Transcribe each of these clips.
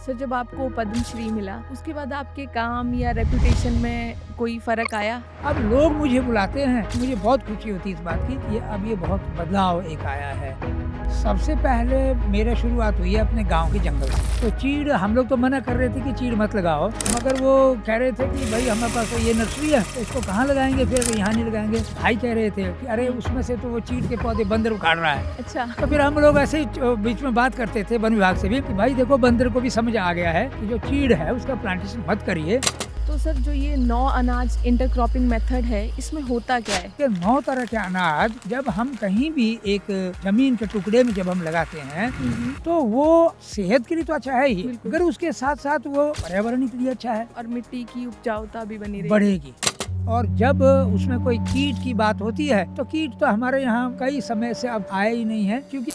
Sir जब आपको पद्मश्री मिला उसके बाद आपके काम या रेपुटेशन में कोई फर्क आया? अब लोग मुझे बुलाते हैं, मुझे बहुत खुशी होती है इस बात की कि ये बहुत बदलाव एक आया है। सबसे पहले मेरा शुरुआत हुई है अपने गांव के जंगल से। तो चीड़ हम लोग तो मना कर रहे थे कि चीड़ मत लगाओ, मगर वो कह रहे थे कि भाई हमारे पास तो ये नर्सरी है, तो इसको कहाँ लगाएंगे, फिर यहाँ नहीं लगाएंगे। भाई कह रहे थे कि अरे उसमें से तो वो चीड़ के पौधे बंदर उखाड़ रहा है। अच्छा। तो फिर हम लोग ऐसे ही बीच में बात करते थे वन विभाग से भी कि भाई देखो बंदर को भी समझ आ गया है कि जो चीड़ है उसका प्लांटेशन मत करिए। तो सर जो ये 9 अनाज इंटरक्रॉपिंग मेथड है इसमें होता क्या है? कि 9 तरह के अनाज जब हम कहीं भी एक जमीन के टुकड़े में जब हम लगाते हैं तो वो सेहत के लिए तो अच्छा है ही, बिल्कुल। मगर उसके साथ साथ वो पर्यावरण के लिए अच्छा है, और मिट्टी की उपजाऊता भी बनी रही। बढ़ेगी। और जब उसमें कोई कीट की बात होती है तो कीट तो हमारे यहाँ कई समय से अब आया ही नहीं है, क्योंकि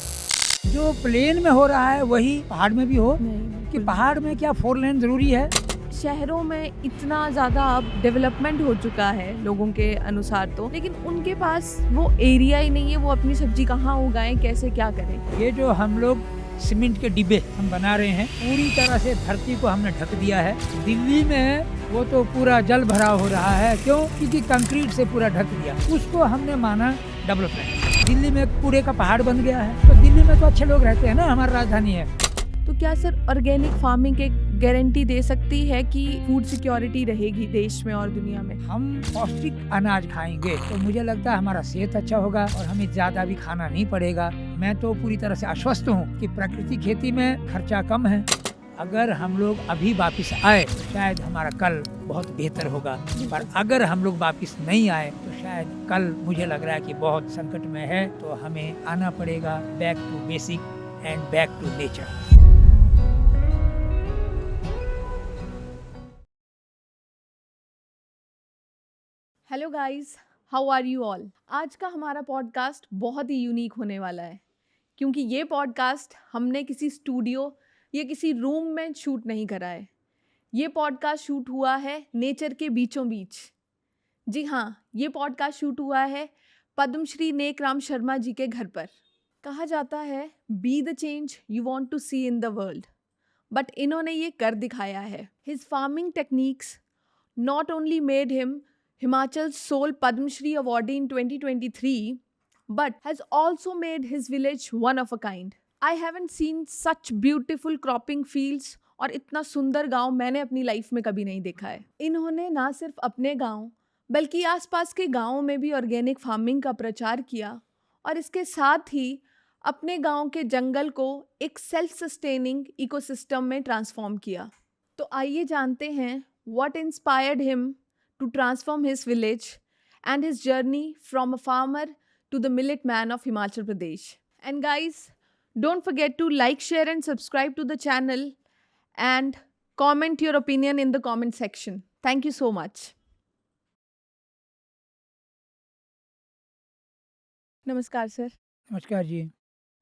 जो प्लेन में हो रहा है वही पहाड़ में भी हो। नहीं, कि पहाड़ में क्या 4 लेन जरूरी है? शहरों में इतना ज़्यादा अब डेवलपमेंट हो चुका है लोगों के अनुसार तो, लेकिन उनके पास वो एरिया ही नहीं है, वो अपनी सब्जी कहाँ उगाएं, कैसे क्या करें। ये जो हम लोग सीमेंट के डिब्बे हम बना रहे हैं, पूरी तरह से धरती को हमने ढक दिया है। दिल्ली में वो तो पूरा जल भराव हो रहा है, क्यों? क्योंकि कंक्रीट से पूरा ढक दिया। उसको हमने माना डेवलपमेंट। दिल्ली में कूड़े का पहाड़ बन गया है, तो दिल्ली में तो अच्छे लोग रहते हैं ना, हमारी राजधानी है। तो क्या सर ऑर्गेनिक फार्मिंग एक गारंटी दे सकती है कि फूड सिक्योरिटी रहेगी देश में और दुनिया में? हम पौष्टिक अनाज खाएंगे तो मुझे लगता है हमारा सेहत अच्छा होगा और हमें ज्यादा भी खाना नहीं पड़ेगा। मैं तो पूरी तरह से आश्वस्त हूँ कि प्राकृतिक खेती में खर्चा कम है। अगर हम लोग अभी वापिस आए तो शायद हमारा कल बहुत बेहतर होगा, पर अगर हम लोग वापिस नहीं आए तो शायद कल मुझे लग रहा है कि बहुत संकट में है। तो हमें आना पड़ेगा back to basic and back to nature. Hello guys, how are you all? आज का हमारा पॉडकास्ट बहुत ही यूनिक होने वाला है, क्योंकि ये पॉडकास्ट हमने किसी स्टूडियो या किसी रूम में शूट नहीं करा है। ये पॉडकास्ट शूट हुआ है नेचर के बीचों बीच। जी हाँ, ये पॉडकास्ट शूट हुआ है पद्मश्री नेकराम शर्मा जी के घर पर। कहा जाता है be the change you want to see in the world, but इन्होंने ये कर दिखाया है। His farming techniques not only made him Himachal's sole Padma Shri awardee in 2023, but has also made his village one of a kind. I haven't seen such beautiful cropping fields और इतना सुंदर गांव मैंने अपनी लाइफ में कभी नहीं देखा है। इन्होंने ना सिर्फ अपने गांव बल्कि आसपास के गांवों में भी ऑर्गेनिक फार्मिंग का प्रचार किया, और इसके साथ ही अपने गांव के जंगल को एक सेल्फ सस्टेनिंग इकोसिस्टम में ट्रांसफॉर्म किया। तो आइए जानते हैं what inspired him to transform his village and his journey from a farmer to the millet man of Himachal Pradesh. And guys, don't forget to like, share and subscribe to the channel and comment your opinion in the comment section. Thank you so much. नमस्कार sir. नमस्कार जी।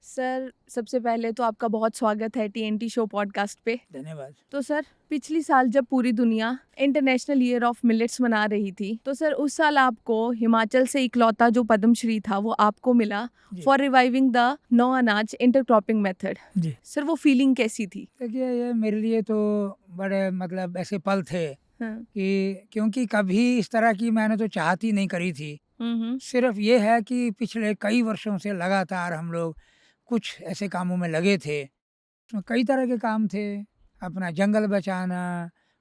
Sir सबसे पहले तो आपका बहुत स्वागत है TNT show podcast पे। धन्यवाद। तो सर पिछली साल जब पूरी दुनिया इंटरनेशनल ईयर ऑफ मिलेट्स मना रही थी, तो सर उस साल आपको हिमाचल से इकलौता जो पद्मश्री था वो आपको मिला फॉर रिवाइविंग द 9 अनाज इंटरक्रॉपिंग मेथड। जी सर वो फीलिंग कैसी थी? देखिए, ये मेरे लिए तो बड़े मतलब ऐसे पल थे हाँ। कि क्योंकि कभी इस तरह की मैंने तो चाहती नहीं करी थी। सिर्फ ये है कि पिछले कई वर्षों से लगातार हम लोग कुछ ऐसे कामों में लगे थे। उसमें कई तरह के काम थे, अपना जंगल बचाना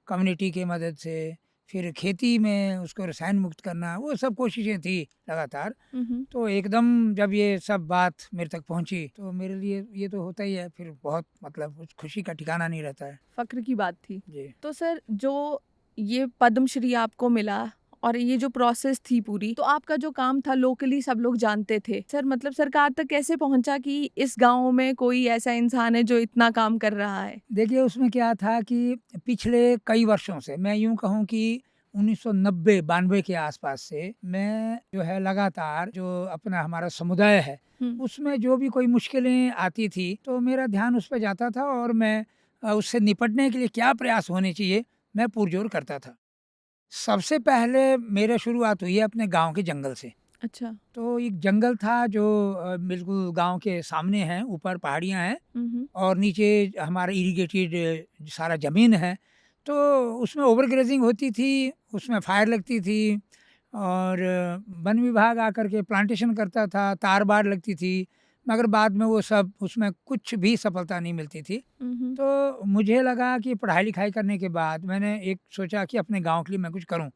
कम्युनिटी की मदद से, फिर खेती में उसको रसायन मुक्त करना, वो सब कोशिशें थी लगातार। तो एकदम जब ये सब बात मेरे तक पहुंची तो मेरे लिए ये तो होता ही है, फिर बहुत मतलब उस खुशी का ठिकाना नहीं रहता है। फक्र की बात थी जी। तो सर जो ये पद्मश्री आपको मिला और ये जो प्रोसेस थी पूरी, तो आपका जो काम था लोकली सब लोग जानते थे सर, मतलब सरकार तक कैसे पहुंचा कि इस गांव में कोई ऐसा इंसान है जो इतना काम कर रहा है? देखिए, उसमें क्या था कि पिछले कई वर्षों से, मैं यूं कहूं कि 1990-92 के आसपास से मैं जो है लगातार जो अपना हमारा समुदाय है उसमें जो भी कोई मुश्किलें आती थी तो मेरा ध्यान उस पर जाता था और मैं उससे निपटने के लिए क्या प्रयास होने चाहिए मैं पुरजोर करता था। सबसे पहले मेरा शुरुआत हुई है अपने गांव के जंगल से। अच्छा। तो एक जंगल था जो बिल्कुल गाँव के सामने है, ऊपर पहाड़ियाँ हैं और नीचे हमारा इरिगेटेड सारा ज़मीन है। तो उसमें ओवरग्रेजिंग होती थी, उसमें फायर लगती थी और वन विभाग आकर के प्लांटेशन करता था, तार-बाड़ लगती थी, मगर बाद में वो सब उसमें कुछ भी सफलता नहीं मिलती थी। तो मुझे लगा कि पढ़ाई-लिखाई करने के बाद मैंने एक सोचा कि अपने गाँव के लिए मैं कुछ करूँ।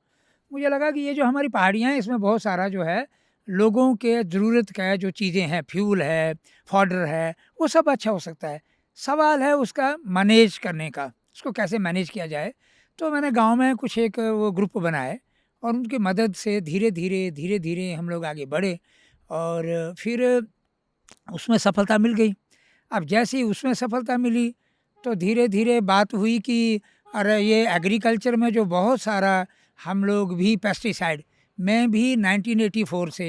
मुझे लगा कि ये जो हमारी पहाड़ियाँ हैं, इसमें बहुत सारा जो है लोगों के ज़रूरत का जो चीज़ें हैं, फ्यूल है, फॉडर है, वो सब अच्छा हो सकता है। सवाल है उसका मैनेज करने का, उसको कैसे मैनेज किया जाए। तो मैंने गाँव में कुछ एक वो ग्रुप बनाए और उनकी मदद से धीरे-धीरे हम लोग आगे बढ़े और फिर उसमें सफलता मिल गई। अब जैसे ही उसमें सफलता मिली, तो धीरे-धीरे बात हुई कि अरे ये एग्रीकल्चर में जो बहुत सारा हम लोग भी पेस्टिसाइड, मैं भी 1984 से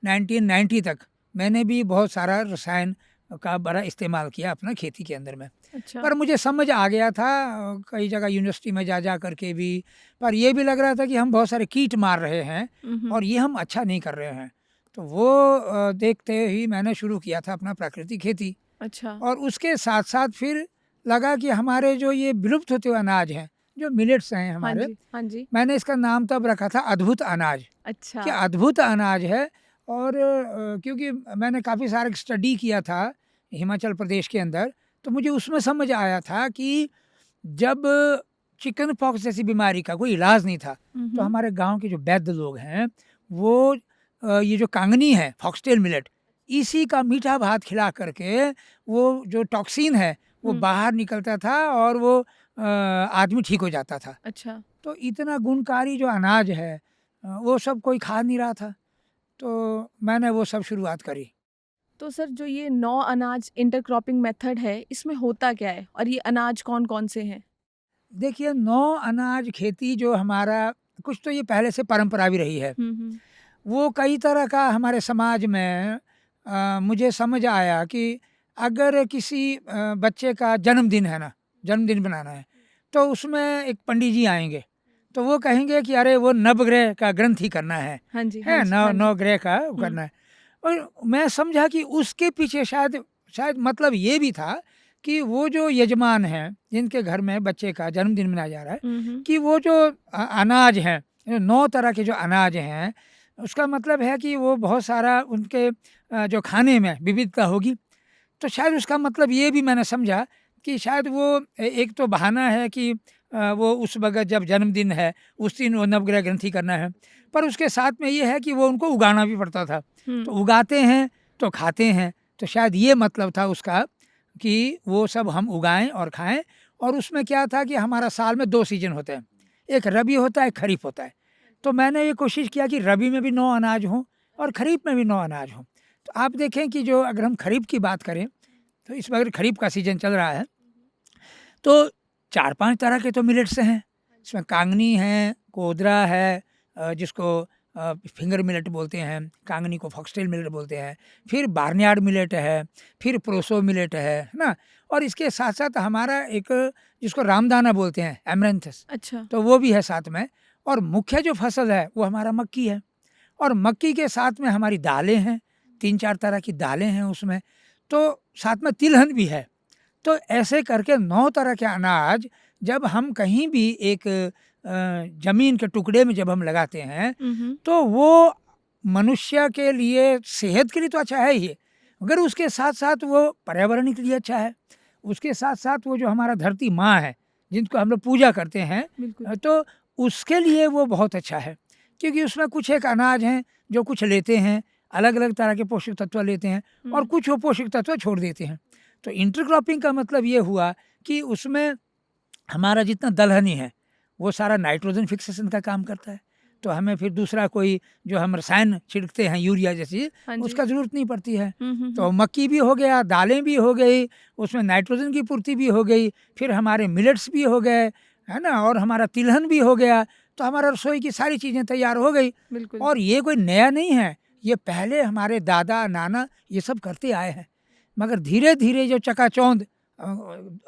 1990 तक मैंने भी बहुत सारा रसायन का बड़ा इस्तेमाल किया अपना खेती के अंदर में। अच्छा। पर मुझे समझ आ गया था कई जगह यूनिवर्सिटी में जा कर के भी, पर ये भी लग रहा था कि हम बहुत सारे कीट मार रहे हैं और ये हम अच्छा नहीं कर रहे हैं। तो वो देखते ही मैंने शुरू किया था अपना प्राकृतिक खेती अच्छा। और उसके साथ-साथ फिर लगा कि हमारे जो ये विलुप्त होते हुए अनाज हैं, जो मिलेट्स हैं हाँ हमारे, जी, हाँ जी। मैंने इसका नाम तब रखा था अद्भुत अनाज, कि अच्छा। अद्भुत अनाज है और क्योंकि मैंने काफ़ी सारा स्टडी किया था हिमाचल प्रदेश के अंदर, तो मुझे उसमें समझ आया था कि जब चिकन पॉक्स जैसी बीमारी का कोई इलाज नहीं था, तो हमारे गाँव के जो वैद्य लोग हैं, वो ये जो कांगनी है, फॉक्सटेल मिलेट, इसी का मीठा भात खिला करके वो जो टॉक्सिन है, वो बाहर निकलता था और वो आदमी ठीक हो जाता था। अच्छा। तो इतना गुणकारी जो अनाज है वो सब कोई खा नहीं रहा था, तो मैंने वो सब शुरुआत करी। तो सर जो ये 9 अनाज इंटरक्रॉपिंग मेथड है, इसमें होता क्या है? और ये अनाज कौन-कौन से हैं? देखिए 9 अनाज खेती जो हमारा कुछ तो ये पहले से परंपरा भी रही है। वो कई तरह का हमारे समाज में मुझे समझ आया कि अगर किसी बच्चे का जन्मदिन है ना, जन्मदिन मनाना है, तो उसमें एक पंडित जी आएँगे, तो वो कहेंगे कि अरे वो नवग्रह का ग्रंथि करना हाँ जी, हाँ है? जी, हाँ जी। नवग्रह का वो करना है। और मैं समझा कि उसके पीछे शायद शायद मतलब ये भी था कि वो जो यजमान हैं, जिनके घर में बच्चे का जन्मदिन मनाया जा रहा है, कि वो जो अनाज हैं, 9 तरह के जो अनाज हैं, उसका मतलब है कि वो बहुत सारा उनके जो खाने में विविधता होगी। तो शायद उसका मतलब ये भी मैंने समझा कि शायद वो एक तो बहाना है कि वो उस वक़्त जब जन्मदिन है, उस दिन वो नवग्रह ग्रंथि करना है। पर उसके साथ में ये है कि वो उनको उगाना भी पड़ता था। तो उगाते हैं, तो खाते हैं, तो शायद ये मतलब था उसका कि वो सब हम उगाएँ और खाएँ और उसमें क्या था कि हमारा साल में 2 सीज़न होते हैं, एक रबी होता है, एक खरीफ होता है। तो मैंने ये कोशिश किया कि रबी में भी 9 अनाज हों और खरीफ में भी 9 अनाज हों। तो आप देखें कि जो अगर हम खरीफ की बात करें, तो इस वक्त खरीफ का सीज़न चल रहा है, तो 4-5 तरह के तो मिलेट्स हैं। इसमें कांगनी है, कोदरा है जिसको फिंगर मिलेट बोलते हैं, कांगनी को फॉक्सटेल मिलेट बोलते हैं, फिर बार्नयार्ड मिलेट है, फिर प्रोसो मिलेट है ना? और इसके साथ-साथ हमारा एक जिसको रामदाना बोलते हैं, एमरैंथस, अच्छा। तो वो भी है साथ में और मुख्य जो फसल है, वो हमारा मक्की है और मक्की के साथ में हमारी दालें हैं, 3-4 तरह की दालें हैं उसमें, तो साथ में तिलहन भी है। तो ऐसे करके 9 तरह के अनाज जब हम कहीं भी एक ज़मीन के टुकड़े में जब हम लगाते हैं, तो वो मनुष्य के लिए सेहत के लिए तो अच्छा है ही, मगर उसके साथ-साथ वो पर्यावरण के लिए अच्छा है। उसके साथ-साथ वो जो हमारा धरती माँ है, जिनको हम लोग पूजा करते हैं बिल्कुल। तो उसके लिए वो बहुत अच्छा है। क्योंकि उसमें कुछ एक अनाज हैं जो कुछ लेते हैं, अलग-अलग तरह के पोषक तत्व लेते हैं और कुछ वो पोषक तत्व छोड़ देते हैं। तो इंटरक्रॉपिंग का मतलब ये हुआ कि उसमें हमारा जितना दलहनी है, वो सारा नाइट्रोजन फिक्सेशन का काम करता है। तो हमें फिर दूसरा कोई जो हम रसायन छिड़कते हैं यूरिया जैसी, हाँ जी। उसका ज़रूरत नहीं पड़ती है। तो मक्की भी हो गया, दालें भी हो गई, उसमें नाइट्रोजन की पूर्ति भी हो गई, फिर हमारे मिलेट्स भी हो गए, है ना? और हमारा तिलहन भी हो गया, तो हमारा रसोई की सारी चीज़ें तैयार हो गई। बिल्कुल। और ये कोई नया नहीं है, ये पहले हमारे दादा, नाना ये सब करते आए हैं। मगर धीरे-धीरे जो चकाचौंध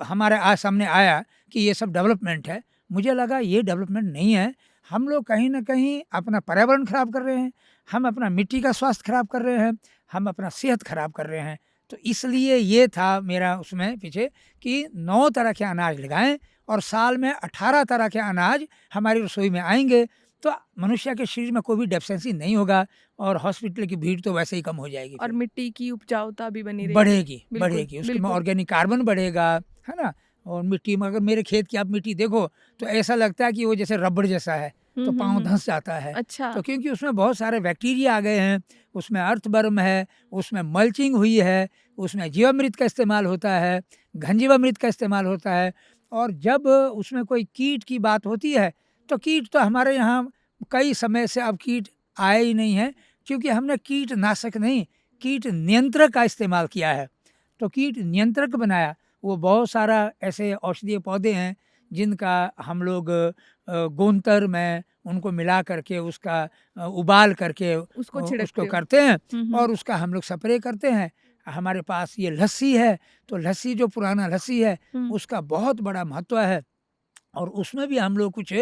हमारे सामने आया कि ये सब डेवलपमेंट है, मुझे लगा ये डेवलपमेंट नहीं है, हम लोग कहीं न कहीं अपना पर्यावरण खराब कर रहे हैं, हम अपना मिट्टी का स्वास्थ्य खराब कर रहे हैं, हम अपना सेहत खराब कर रहे हैं। तो इसलिए ये था मेरा उसमें पीछे कि 9 तरह के अनाज लगाएँ और साल में 18 तरह के अनाज हमारी रसोई में आएँगे, तो मनुष्य के शरीर में कोई भी डेफिशिएंसी नहीं होगा और हॉस्पिटल की भीड़ तो वैसे ही कम हो जाएगी और फिर। मिट्टी की उपजाऊता भी बनी रहेगी। बढ़ेगी, बिल्कुल, बढ़ेगी, उसके में बिल्कुल। ऑर्गेनिक कार्बन बढ़ेगा, है ना? और मिट्टी में अगर मेरे खेत की आप मिट्टी देखो, तो ऐसा लगता है कि वो जैसे रबड़ जैसा है, तो पाँव धँस जाता है। अच्छा। तो क्योंकि उसमें बहुत सारे बैक्टीरिया आ गए हैं, उसमें अर्थवर्म है, उसमें मल्चिंग हुई है, उसमें जीवामृत का इस्तेमाल होता है, घनजीवामृत का इस्तेमाल होता है और जब उसमें कोई कीट की बात होती है, तो कीट तो हमारे यहाँ कई समय से अब कीट आए ही नहीं हैं, क्योंकि हमने कीटनाशक नहीं, कीट नियंत्रक का इस्तेमाल किया है। तो कीट नियंत्रक बनाया, वो बहुत सारा ऐसे औषधीय पौधे हैं जिनका हम लोग गोंतर में उनको मिला करके उसका उबाल करके उसको उसको छिड़कते हो। करते हैं और उसका हम लोग स्प्रे करते हैं। हमारे पास ये लस्सी है, तो लस्सी जो पुराना लस्सी है उसका बहुत बड़ा महत्व है और उसमें भी हम लोग कुछ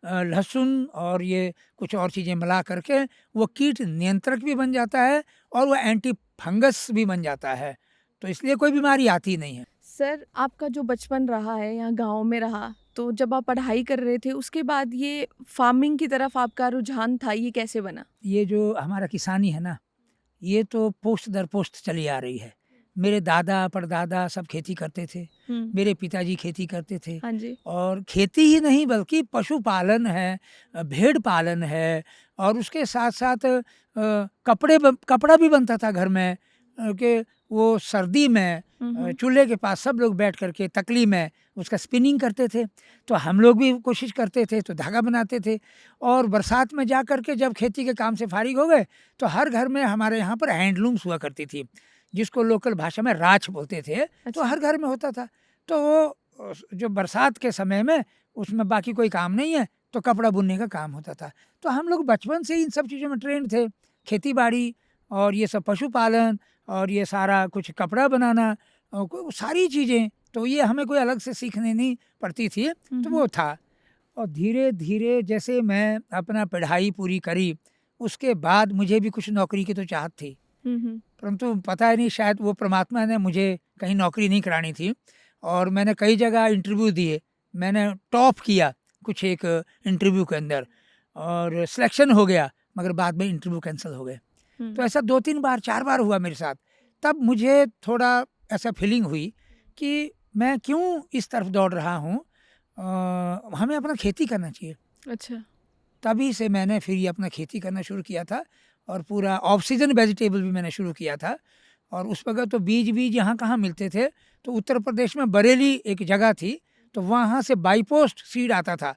लहसुन और ये कुछ और चीज़ें मिला करके वो कीट नियंत्रक भी बन जाता है और वो एंटी फंगस भी बन जाता है, तो इसलिए कोई बीमारी आती नहीं है। सर, आपका जो बचपन रहा है यहाँ गाँव में रहा, तो जब आप पढ़ाई कर रहे थे उसके बाद ये फार्मिंग की तरफ आपका रुझान था, ये कैसे बना? ये जो हमारा किसानी है ना, ये तो पोस्ट दर पोस्ट चली आ रही है। मेरे दादा परदादा सब खेती करते थे, मेरे पिताजी खेती करते थे हाँ जी। और खेती ही नहीं बल्कि पशुपालन है, भेड़ पालन है और उसके साथ साथ कपड़ा भी बनता था घर में कि वो सर्दी में चूल्हे के पास सब लोग बैठ करके तकली में उसका स्पिनिंग करते थे, तो हम लोग भी कोशिश करते थे, तो धागा बनाते थे और बरसात में जा करके जब खेती के काम से फारिग हो गए तो हर घर में हमारे यहाँ पर हैंडलूम्स हुआ करती थी, जिसको लोकल भाषा में राछ बोलते थे। तो अच्छा। हर घर में होता था, तो वो जो बरसात के समय में उसमें बाकी कोई काम नहीं है तो कपड़ा बुनने का काम होता था। तो हम लोग बचपन से इन सब चीज़ों में ट्रेंड थे, खेती बाड़ी और ये सब पशुपालन और ये सारा कुछ कपड़ा बनाना और सारी चीज़ें, तो ये हमें कोई अलग से सीखने नहीं पड़ती थी, तो वो था। और धीरे धीरे जैसे मैं अपना पढ़ाई पूरी करी, उसके बाद मुझे भी कुछ नौकरी की तो चाहत थी, परंतु पता है नहीं शायद वो परमात्मा ने मुझे कहीं नौकरी नहीं करानी थी और मैंने कई जगह इंटरव्यू दिए, मैंने टॉप किया कुछ एक इंटरव्यू के अंदर और सिलेक्शन हो गया, मगर बाद में इंटरव्यू कैंसिल हो गए। तो ऐसा 2-3 बार 4 बार हुआ मेरे साथ। तब मुझे थोड़ा ऐसा फीलिंग हुई कि मैं क्यों इस तरफ दौड़ रहा हूँ, हमें अपना खेती करना चाहिए। अच्छा। तभी से मैंने फिर ये अपना खेती करना शुरू किया था और पूरा ऑफ सीजन वेजिटेबल भी मैंने शुरू किया था और उस वक़्त तो बीज यहाँ कहाँ मिलते थे, तो उत्तर प्रदेश में बरेली एक जगह थी, तो वहाँ से बाई पोस्ट सीड आता था,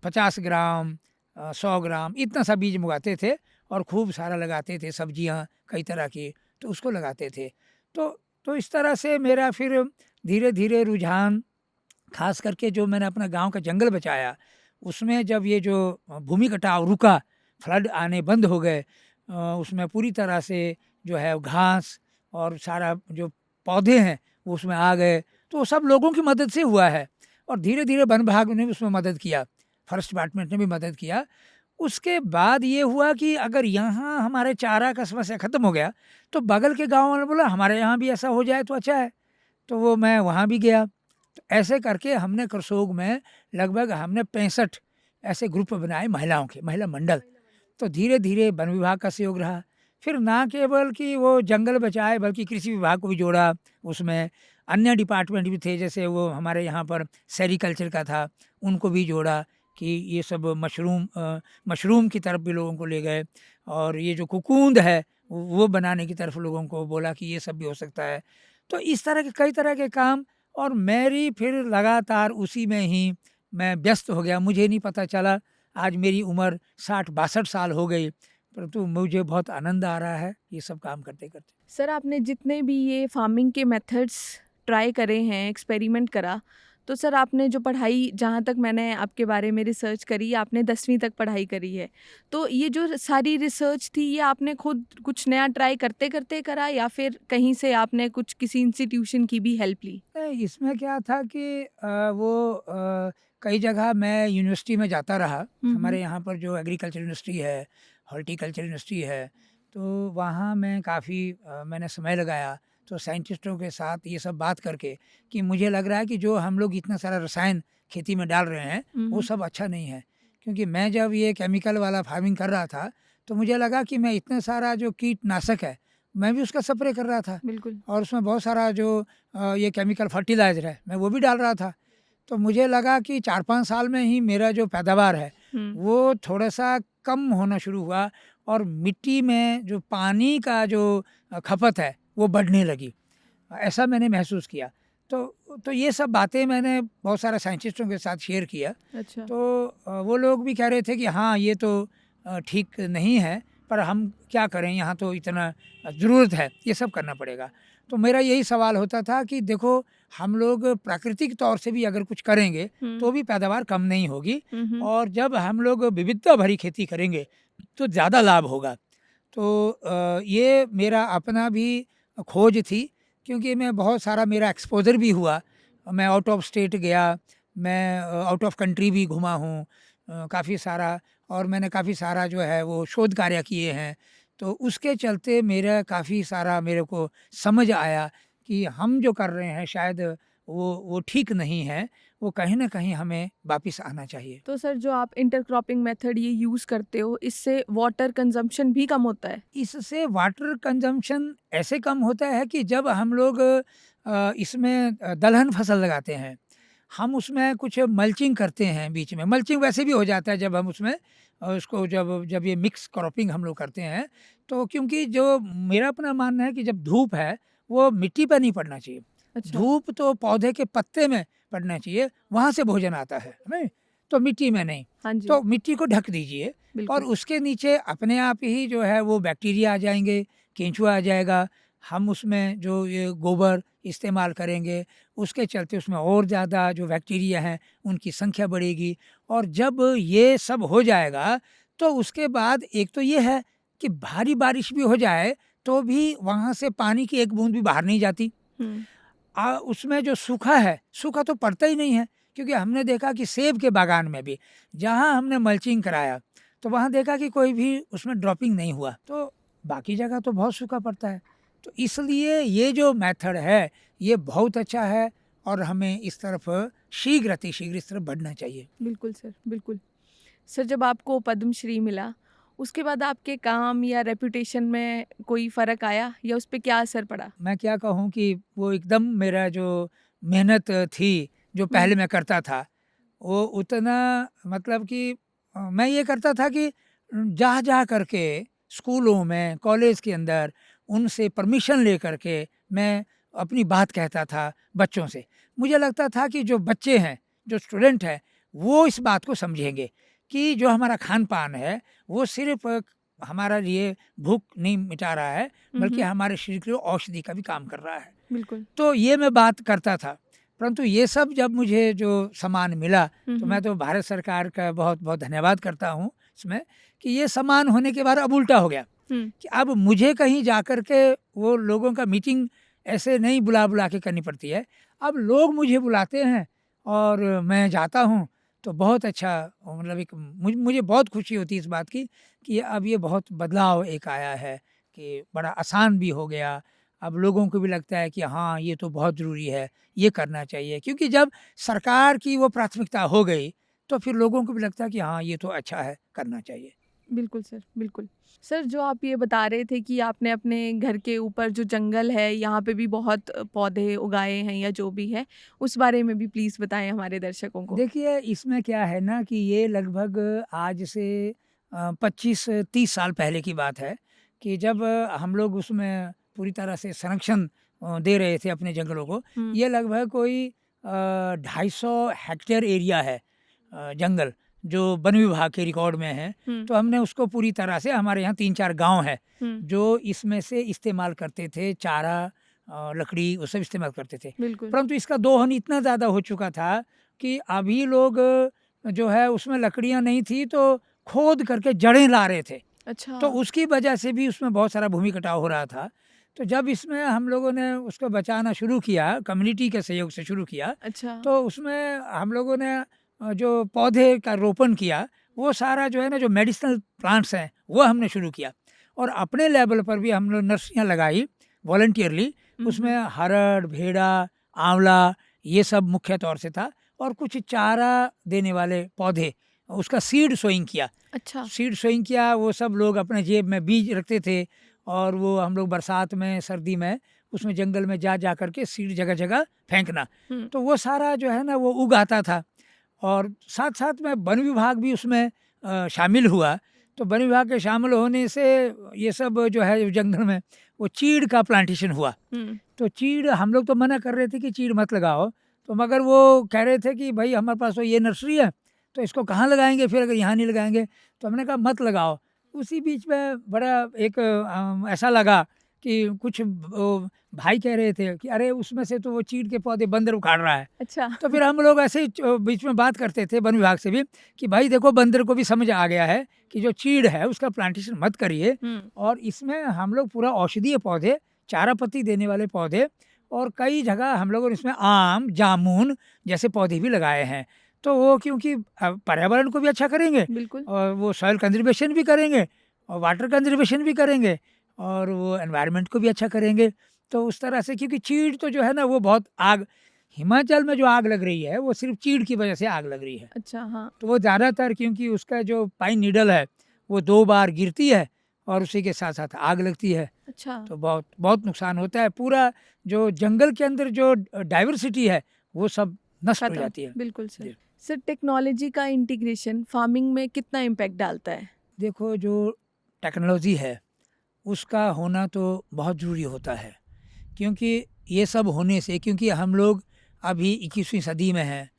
50 ग्राम 100 ग्राम इतना सा बीज मंगाते थे और खूब सारा लगाते थे, सब्जियाँ कई तरह की, तो उसको लगाते थे। तो इस तरह से मेरा फिर धीरे धीरे रुझान, खास करके जो मैंने अपना गांव का जंगल बचाया, उसमें जब ये जो भूमि कटाव रुका, फ्लड आने बंद हो गए, उसमें पूरी तरह से जो है घास और सारा जो पौधे हैं वो उसमें आ गए, तो वो सब लोगों की मदद से हुआ है और धीरे धीरे वन विभाग ने भी उसमें मदद किया, फॉरेस्ट डिपार्टमेंट ने भी मदद किया। उसके बाद ये हुआ कि अगर यहाँ हमारे चारा का समस्या ख़त्म हो गया तो बगल के गाँव वाले बोला हमारे यहाँ भी ऐसा हो जाए तो अच्छा है, तो वो मैं वहाँ भी गया। तो ऐसे करके हमने करसोग में लगभग हमने 65 ऐसे ग्रुप बनाए महिलाओं के, महिला मंडल। तो धीरे धीरे वन विभाग का सहयोग रहा, फिर ना केवल कि वो जंगल बचाए बल्कि कृषि विभाग को भी जोड़ा, उसमें अन्य डिपार्टमेंट भी थे, जैसे वो हमारे यहाँ पर सेरिकल्चर का था, उनको भी जोड़ा कि ये सब मशरूम की तरफ भी लोगों को ले गए और ये जो कुकूंद है वो बनाने की तरफ लोगों को बोला कि ये सब भी हो सकता है। तो इस तरह के कई तरह के काम और मेरी फिर लगातार उसी में ही मैं व्यस्त हो गया, मुझे नहीं पता चला आज मेरी उम्र 60-62 साल हो गई, परंतु मुझे बहुत आनंद आ रहा है ये सब काम करते करते। सर, आपने जितने भी ये फार्मिंग के मेथड्स ट्राई करे हैं, एक्सपेरिमेंट करा, तो सर आपने जो पढ़ाई, जहाँ तक मैंने आपके बारे में रिसर्च करी, आपने 10वीं तक पढ़ाई करी है। तो ये जो सारी रिसर्च थी, ये आपने खुद कुछ नया ट्राई करते-करते करा या फिर कहीं से आपने कुछ किसी इंस्टीट्यूशन की भी हेल्प ली? इसमें क्या था कि कई जगह मैं यूनिवर्सिटी में जाता रहा। हमारे यहाँ पर जो एग्रीकल्चर यूनिवर्सिटी है, हॉर्टिकल्चर यूनिवर्सिटी है, तो वहाँ मैं काफ़ी मैंने समय लगाया। तो साइंटिस्टों के साथ ये सब बात करके कि मुझे लग रहा है कि जो हम लोग इतना सारा रसायन खेती में डाल रहे हैं, वो सब अच्छा नहीं है। क्योंकि मैं जब ये केमिकल वाला फार्मिंग कर रहा था, तो मुझे लगा कि मैं इतना सारा जो कीटनाशक है, मैं भी उसका स्प्रे कर रहा था बिल्कुल। और उसमें बहुत सारा जो ये केमिकल फर्टिलाइज़र है, मैं वो भी डाल रहा था। तो मुझे लगा कि 4-5 साल में ही मेरा जो पैदावार है, वो थोड़ा-सा कम होना शुरू हुआ और मिट्टी में जो पानी का जो खपत है, वो बढ़ने लगी। ऐसा मैंने महसूस किया। तो ये सब बातें मैंने बहुत सारे साइंटिस्टों के साथ शेयर किया। अच्छा। तो वो लोग भी कह रहे थे कि हाँ, ये तो ठीक नहीं है, पर हम क्या करें, यहाँ तो इतना ज़रूरत है, ये सब करना पड़ेगा। तो मेरा यही सवाल होता था कि देखो, हम लोग प्राकृतिक तौर से भी अगर कुछ करेंगे, तो भी पैदावार कम नहीं होगी और जब हम लोग विविधता भरी खेती करेंगे, तो ज़्यादा लाभ होगा। तो ये मेरा अपना भी खोज थी, क्योंकि मैं बहुत सारा मेरा एक्सपोज़र भी हुआ। मैं आउट ऑफ स्टेट गया, मैं आउट ऑफ कंट्री भी घूमा हूँ काफ़ी सारा, और मैंने काफ़ी सारा जो है वो शोध कार्य किए हैं। तो उसके चलते मेरा काफ़ी सारा मेरे को समझ आया कि हम जो कर रहे हैं शायद वो ठीक नहीं है, वो कहीं न कहीं हमें वापिस आना चाहिए। तो सर जो आप इंटरक्रॉपिंग मेथड ये यूज़ करते हो, इससे वाटर कंज़म्पशन भी कम होता है? इससे वाटर कंजम्पशन ऐसे कम होता है कि जब हम लोग इसमें दलहन फसल लगाते हैं, हम उसमें कुछ मल्चिंग करते हैं बीच में। मल्चिंग वैसे भी हो जाता है जब हम उसमें उसको जब ये मिक्स क्रॉपिंग हम लोग करते हैं, तो क्योंकि जो मेरा अपना मानना है कि जब धूप है, वो मिट्टी पे नहीं पड़ना चाहिए। अच्छा। धूप तो पौधे के पत्ते में पड़ना चाहिए, वहाँ से भोजन आता है, नहीं? तो मिट्टी में नहीं। हाँ जी। तो मिट्टी को ढक दीजिए और बिल्कुल। उसके नीचे अपने आप ही जो है वो बैक्टीरिया आ जाएँगे, केंचुआ आ जाएगा। हम उसमें जो ये गोबर इस्तेमाल करेंगे, उसके चलते उसमें और ज़्यादा जो बैक्टीरिया हैं, उनकी संख्या बढ़ेगी और जब ये सब हो जाएगा, तो उसके बाद एक तो ये है कि भारी बारिश भी हो जाए, तो भी वहाँ से पानी की एक बूँद भी बाहर नहीं जाती। हुँ। उसमें जो सूखा है, सूखा तो पड़ता ही नहीं है, क्योंकि हमने देखा कि सेब के बागान में भी जहाँ हमने मल्चिंग कराया, तो वहाँ देखा कि कोई भी उसमें ड्रॉपिंग नहीं हुआ। तो बाकी जगह तो बहुत सूखा पड़ता है। तो इसलिए ये जो मेथड है, ये बहुत अच्छा है और हमें इस तरफ शीघ्र अतिशीघ्र इस तरफ बढ़ना चाहिए। बिल्कुल सर, बिल्कुल। सर जब आपको पद्मश्री मिला, उसके बाद आपके काम या रेपुटेशन में कोई फ़र्क आया या उस पे क्या असर पड़ा? मैं क्या कहूँ कि वो एकदम मेरा जो मेहनत थी, जो पहले मैं करता था, वो उतना मतलब कि मैं ये करता था कि जा करके स्कूलों में, कॉलेज के अंदर उनसे परमिशन लेकर के मैं अपनी बात कहता था बच्चों से। मुझे लगता था कि जो बच्चे हैं, जो स्टूडेंट हैं, वो इस बात को समझेंगे कि जो हमारा खान-पान है, वो सिर्फ़ हमारा लिए भूख नहीं मिटा रहा है, बल्कि हमारे शरीर के लिए औषधि का भी काम कर रहा है। बिल्कुल। तो ये मैं बात करता था, परंतु ये सब जब मुझे जो सम्मान मिला, तो मैं तो भारत सरकार का बहुत-बहुत धन्यवाद करता हूँ इसमें कि ये सम्मान होने के बाद अब उल्टा हो गया हुँ। कि अब मुझे कहीं जा कर के वो लोगों का मीटिंग ऐसे नहीं बुला-बुला के करनी पड़ती है। अब लोग मुझे बुलाते हैं और मैं जाता हूँ, तो बहुत अच्छा मतलब एक मुझे बहुत खुशी होती है इस बात की कि अब ये बहुत बदलाव एक आया है कि बड़ा आसान भी हो गया। अब लोगों को भी लगता है कि हाँ, ये तो बहुत ज़रूरी है, ये करना चाहिए। क्योंकि जब सरकार की वो प्राथमिकता हो गई, तो फिर लोगों को भी लगता है कि हाँ, ये तो अच्छा है, करना चाहिए। बिल्कुल सर, बिल्कुल। सर जो आप ये बता रहे थे कि आपने अपने घर के ऊपर जो जंगल है, यहाँ पे भी बहुत पौधे उगाए हैं या जो भी है, उस बारे में भी प्लीज़ बताएँ हमारे दर्शकों को। देखिए, इसमें क्या है ना कि ये लगभग आज से 25-30 साल पहले की बात है कि जब हम लोग उसमें पूरी तरह से संरक्षण दे रहे थे अपने जंगलों को। ये लगभग कोई 250 हेक्टेयर एरिया है जंगल, जो वन विभाग के रिकॉर्ड में है। तो हमने उसको पूरी तरह से, हमारे यहाँ 3-4 गाँव हैं, जो इसमें से इस्तेमाल करते थे चारा लकड़ी वो सब इस्तेमाल करते थे। बिल्कुल। परंतु इसका दोहन इतना ज़्यादा हो चुका था कि अभी लोग जो है उसमें लकड़ियाँ नहीं थी तो खोद करके जड़ें ला रहे थे। अच्छा। तो उसकी वजह से भी उसमें बहुत सारा भूमि कटाव हो रहा था। तो जब इसमें हम लोगों ने उसको बचाना शुरू किया, कम्युनिटी के सहयोग से शुरू किया, अच्छा। तो उसमें हम लोगों ने जो पौधे का रोपण किया, वो सारा जो है ना जो मेडिसिनल प्लांट्स हैं वो हमने शुरू किया। और अपने लेवल पर भी हम लोग नर्सरियाँ लगाई वॉलंटियरली। उसमें हरड़, भेड़ा, आंवला ये सब मुख्य तौर से था, और कुछ चारा देने वाले पौधे, उसका सीड सोइंग किया। अच्छा। सीड सोइंग किया, वो सब लोग अपने जेब में बीज रखते थे, और वो हम लोग बरसात में, सर्दी में उसमें जंगल में जा कर के सीड जगह जगह फेंकना। तो वो सारा जो है ना वो उगाता था। और साथ साथ में वन विभाग भी उसमें शामिल हुआ। तो वन विभाग के शामिल होने से ये सब जो है जंगल में वो चीड़ का प्लांटेशन हुआ। तो चीड़ हम लोग तो मना कर रहे थे कि चीड़ मत लगाओ, तो मगर वो कह रहे थे कि भाई हमारे पास तो ये नर्सरी है, तो इसको कहाँ लगाएंगे फिर अगर यहाँ नहीं लगाएंगे। तो हमने कहा मत लगाओ। उसी बीच में बड़ा एक ऐसा लगा कि कुछ भाई कह रहे थे कि अरे उसमें से तो वो चीड़ के पौधे बंदर उखाड़ रहा है। अच्छा। तो फिर हम लोग ऐसे ही बीच में बात करते थे वन विभाग से भी कि भाई देखो, बंदर को भी समझ आ गया है कि जो चीड़ है उसका प्लांटेशन मत करिए, और इसमें हम लोग पूरा औषधीय पौधे, चारा पत्ती देने वाले पौधे, और कई जगह हम लोगों ने इसमें आम, जामुन जैसे पौधे भी लगाए हैं। तो वो क्योंकि पर्यावरण को भी अच्छा करेंगे, बिल्कुल। और वो सॉइल कंजर्वेशन भी करेंगे, और वाटर कंजर्वेशन भी करेंगे, और वो एनवायरनमेंट को भी अच्छा करेंगे। तो उस तरह से, क्योंकि चीड़ तो जो है ना वो बहुत आग, हिमाचल में जो आग लग रही है वो सिर्फ चीड़ की वजह से आग लग रही है। अच्छा। हाँ। तो वो ज़्यादातर क्योंकि उसका जो पाइन नीडल है वो 2 बार गिरती है और उसी के साथ साथ आग लगती है। अच्छा। तो बहुत बहुत नुकसान होता है। पूरा जो जंगल के अंदर जो डाइवर्सिटी है वो सब नष्ट हो खत्म। जाती है। बिल्कुल सर। जी। सर, टेक्नोलॉजी का इंटीग्रेशन फार्मिंग में कितना इम्पैक्ट डालता है? देखो, जो टेक्नोलॉजी है उसका होना तो बहुत ज़रूरी होता है, क्योंकि ये सब होने से, क्योंकि हम लोग अभी 21वीं सदी में हैं,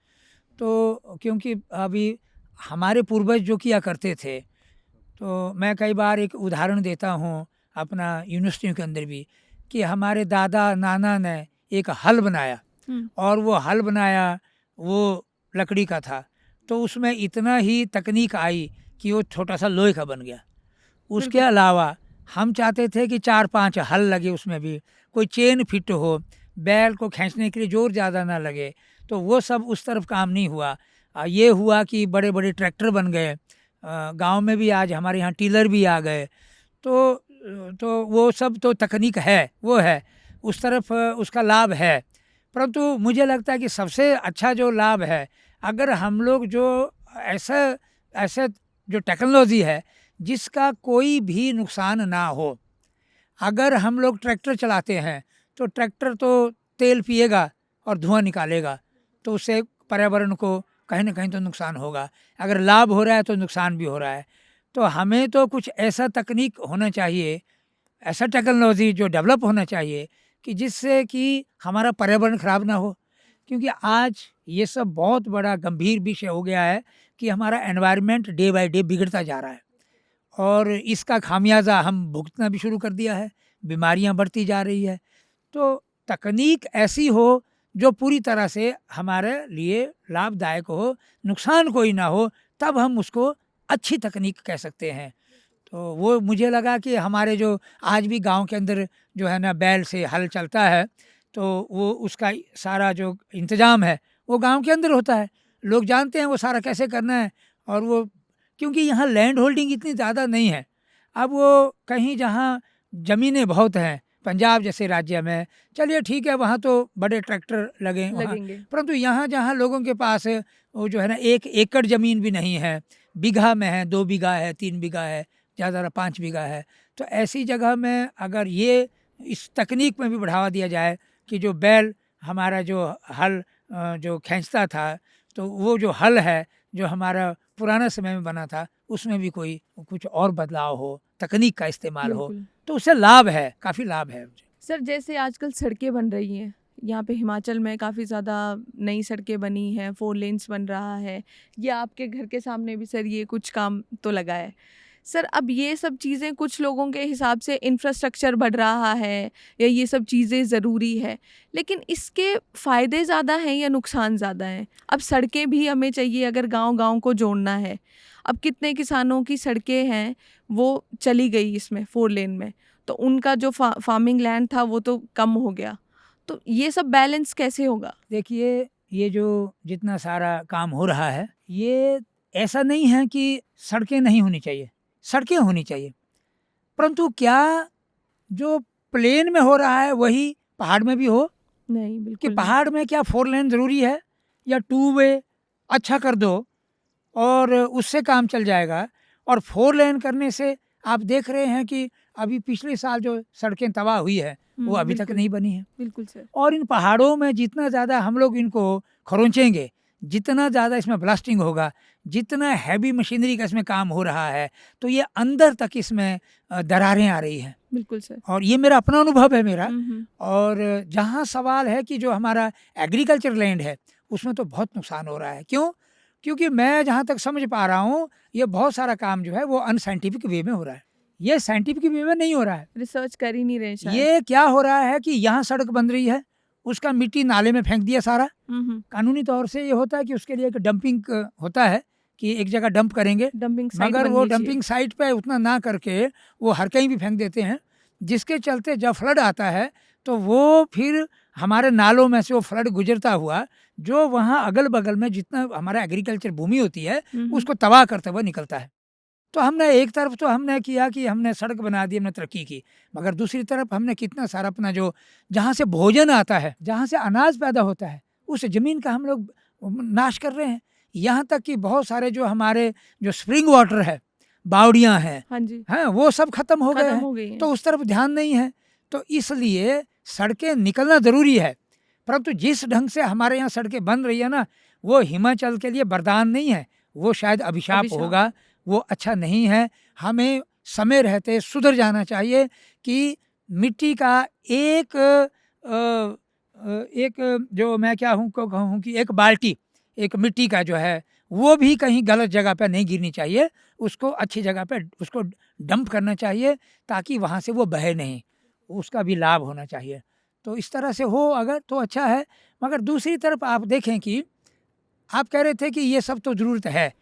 तो क्योंकि अभी हमारे पूर्वज जो किया करते थे, तो मैं कई बार एक उदाहरण देता हूँ अपना यूनिवर्सिटियों के अंदर भी, कि हमारे दादा नाना ने एक हल बनाया, और वो हल बनाया वो लकड़ी का था, तो उसमें इतना ही तकनीक आई कि वो छोटा सा लोहे का बन गया। उसके अलावा हम चाहते थे कि 4-5 हल लगे, उसमें भी कोई चेन फिट हो, बैल को खींचने के लिए जोर ज़्यादा ना लगे, तो वो सब उस तरफ काम नहीं हुआ। ये हुआ कि बड़े बड़े ट्रैक्टर बन गए, गांव में भी आज हमारे यहाँ टीलर भी आ गए। तो वो सब तो तकनीक है, वो है, उस तरफ उसका लाभ है। परंतु मुझे लगता है कि सबसे अच्छा जो लाभ है, अगर हम लोग जो ऐसा जो टेक्नोलॉजी है जिसका कोई भी नुकसान ना हो। अगर हम लोग ट्रैक्टर चलाते हैं तो ट्रैक्टर तो तेल पिएगा और धुआं निकालेगा, तो उससे पर्यावरण को कहीं ना कहीं तो नुकसान होगा। अगर लाभ हो रहा है तो नुकसान भी हो रहा है। तो हमें तो कुछ ऐसा तकनीक होना चाहिए, ऐसा टेक्नोलॉजी जो डेवलप होना चाहिए कि जिससे कि हमारा पर्यावरण ख़राब ना हो। क्योंकि आज ये सब बहुत बड़ा गंभीर विषय हो गया है कि हमारा एनवायरनमेंट डे बाय डे बिगड़ता जा रहा है, और इसका खामियाजा हम भुगतना भी शुरू कर दिया है, बीमारियां बढ़ती जा रही है। तो तकनीक ऐसी हो जो पूरी तरह से हमारे लिए लाभदायक हो, नुकसान कोई ना हो, तब हम उसको अच्छी तकनीक कह सकते हैं। तो वो मुझे लगा कि हमारे जो आज भी गांव के अंदर जो है ना बैल से हल चलता है, तो वो उसका सारा जो इंतज़ाम है वो गांव के अंदर होता है, लोग जानते हैं वो सारा कैसे करना है। और वो क्योंकि यहाँ लैंड होल्डिंग इतनी ज़्यादा नहीं है, अब वो कहीं जहाँ ज़मीनें बहुत हैं, पंजाब जैसे राज्य में, चलिए ठीक है, वहाँ तो बड़े ट्रैक्टर लगे वहाँ, लगेंगे। परंतु यहाँ जहाँ लोगों के पास वो जो है ना 1 एकड़ ज़मीन भी नहीं है, बीघा में है, 2 बीघा है, 3 बीघा है, ज़्यादा 5 बीघा है, तो ऐसी जगह में अगर ये इस तकनीक में भी बढ़ावा दिया जाए कि जो बैल हमारा जो हल जो खींचता था, तो वो जो हल है जो हमारा पुराना समय में बना था, उसमें भी कोई कुछ और बदलाव हो, तकनीक का इस्तेमाल हो, बिल्कुल। तो उससे लाभ है, काफ़ी लाभ है। सर, जैसे आजकल सड़कें बन रही हैं, यहाँ पे हिमाचल में काफ़ी ज़्यादा नई सड़कें बनी हैं, 4 लेन्स बन रहा है, या आपके घर के सामने भी सर ये कुछ काम तो लगा है। सर अब ये सब चीज़ें कुछ लोगों के हिसाब से इंफ्रास्ट्रक्चर बढ़ रहा है या ये सब चीज़ें ज़रूरी है, लेकिन इसके फ़ायदे ज़्यादा हैं या नुकसान ज़्यादा हैं? अब सड़कें भी हमें चाहिए अगर गांव-गांव को जोड़ना है। अब कितने किसानों की सड़कें हैं वो चली गई इसमें 4 लेन में, तो उनका जो फार्मिंग लैंड था वो तो कम हो गया। तो ये सब बैलेंस कैसे होगा? देखिए, ये जो जितना सारा काम हो रहा है, ये ऐसा नहीं है कि सड़कें नहीं होनी चाहिए, सड़कें होनी चाहिए। परंतु क्या जो प्लेन में हो रहा है वही पहाड़ में भी हो? नहीं, कि बिल्कुल नहीं। पहाड़ में क्या 4 लेन ज़रूरी है? या 2 वे अच्छा कर दो और उससे काम चल जाएगा। और 4 लेन करने से आप देख रहे हैं कि अभी पिछले साल जो सड़कें तबाह हुई है, वो अभी तक बिल्कुल, नहीं बनी है। बिल्कुल सर। और इन पहाड़ों में जितना ज़्यादा हम लोग इनको खरोंचेंगे, जितना ज़्यादा इसमें ब्लास्टिंग होगा, जितना हैवी मशीनरी का इसमें काम हो रहा है, तो ये अंदर तक इसमें दरारें आ रही हैं। बिल्कुल सर। और ये मेरा अपना अनुभव है मेरा। हुँ। और जहाँ सवाल है कि जो हमारा एग्रीकल्चर लैंड है, उसमें तो बहुत नुकसान हो रहा है। क्यों? क्योंकि मैं जहाँ तक समझ पा रहा हूँ, ये बहुत सारा काम जो है वो अनसाइंटिफिक वे में हो रहा है। ये साइंटिफिक वे में नहीं हो रहा है। रिसर्च कर ही नहीं रहे शायद। ये क्या हो रहा है कि यहाँ सड़क बन रही है, उसका मिट्टी नाले में फेंक दिया सारा। हुँ। कानूनी तौर से ये होता है कि उसके लिए एक डंपिंग होता है कि एक जगह डंप करेंगे, डंपिंग साइट मगर वो बननी चाहिए। डंपिंग साइट पे उतना ना करके वो हर कहीं भी फेंक देते हैं, जिसके चलते जब फ्लड आता है तो वो फिर हमारे नालों में से वो फ्लड गुजरता हुआ जो वहाँ अगल-बगल में जितना हमारा एग्रीकल्चर भूमि होती है, उसको तबाह करते हुए निकलता है। तो हमने एक तरफ तो हमने किया कि हमने सड़क बना दी, हमने तरक्की की, मगर दूसरी तरफ हमने कितना सारा अपना जो जहाँ से भोजन आता है, जहाँ से अनाज पैदा होता है, उस ज़मीन का हम लोग नाश कर रहे हैं। यहाँ तक कि बहुत सारे जो हमारे जो स्प्रिंग वाटर है, बावड़ियाँ हैं, हाँ जी, हैं, वो सब खत्म हो गए खत्म हैं। हो गई हैं। तो उस तरफ ध्यान नहीं है। तो इसलिए सड़कें निकलना ज़रूरी है, परंतु जिस ढंग से हमारे यहाँ सड़कें बन रही है ना, वो हिमाचल के लिए वरदान नहीं है, वो शायद अभिशाप होगा, वो अच्छा नहीं है। हमें समय रहते सुधर जाना चाहिए कि मिट्टी का एक जो मैं क्या हूँ को कहूँ कि एक बाल्टी, एक मिट्टी का जो है, वो भी कहीं गलत जगह पे नहीं गिरनी चाहिए। उसको अच्छी जगह पे उसको डंप करना चाहिए ताकि वहाँ से वो बहे नहीं, उसका भी लाभ होना चाहिए। तो इस तरह से हो अगर तो अच्छा है। मगर दूसरी तरफ आप देखें कि आप कह रहे थे कि ये सब तो ज़रूरत है।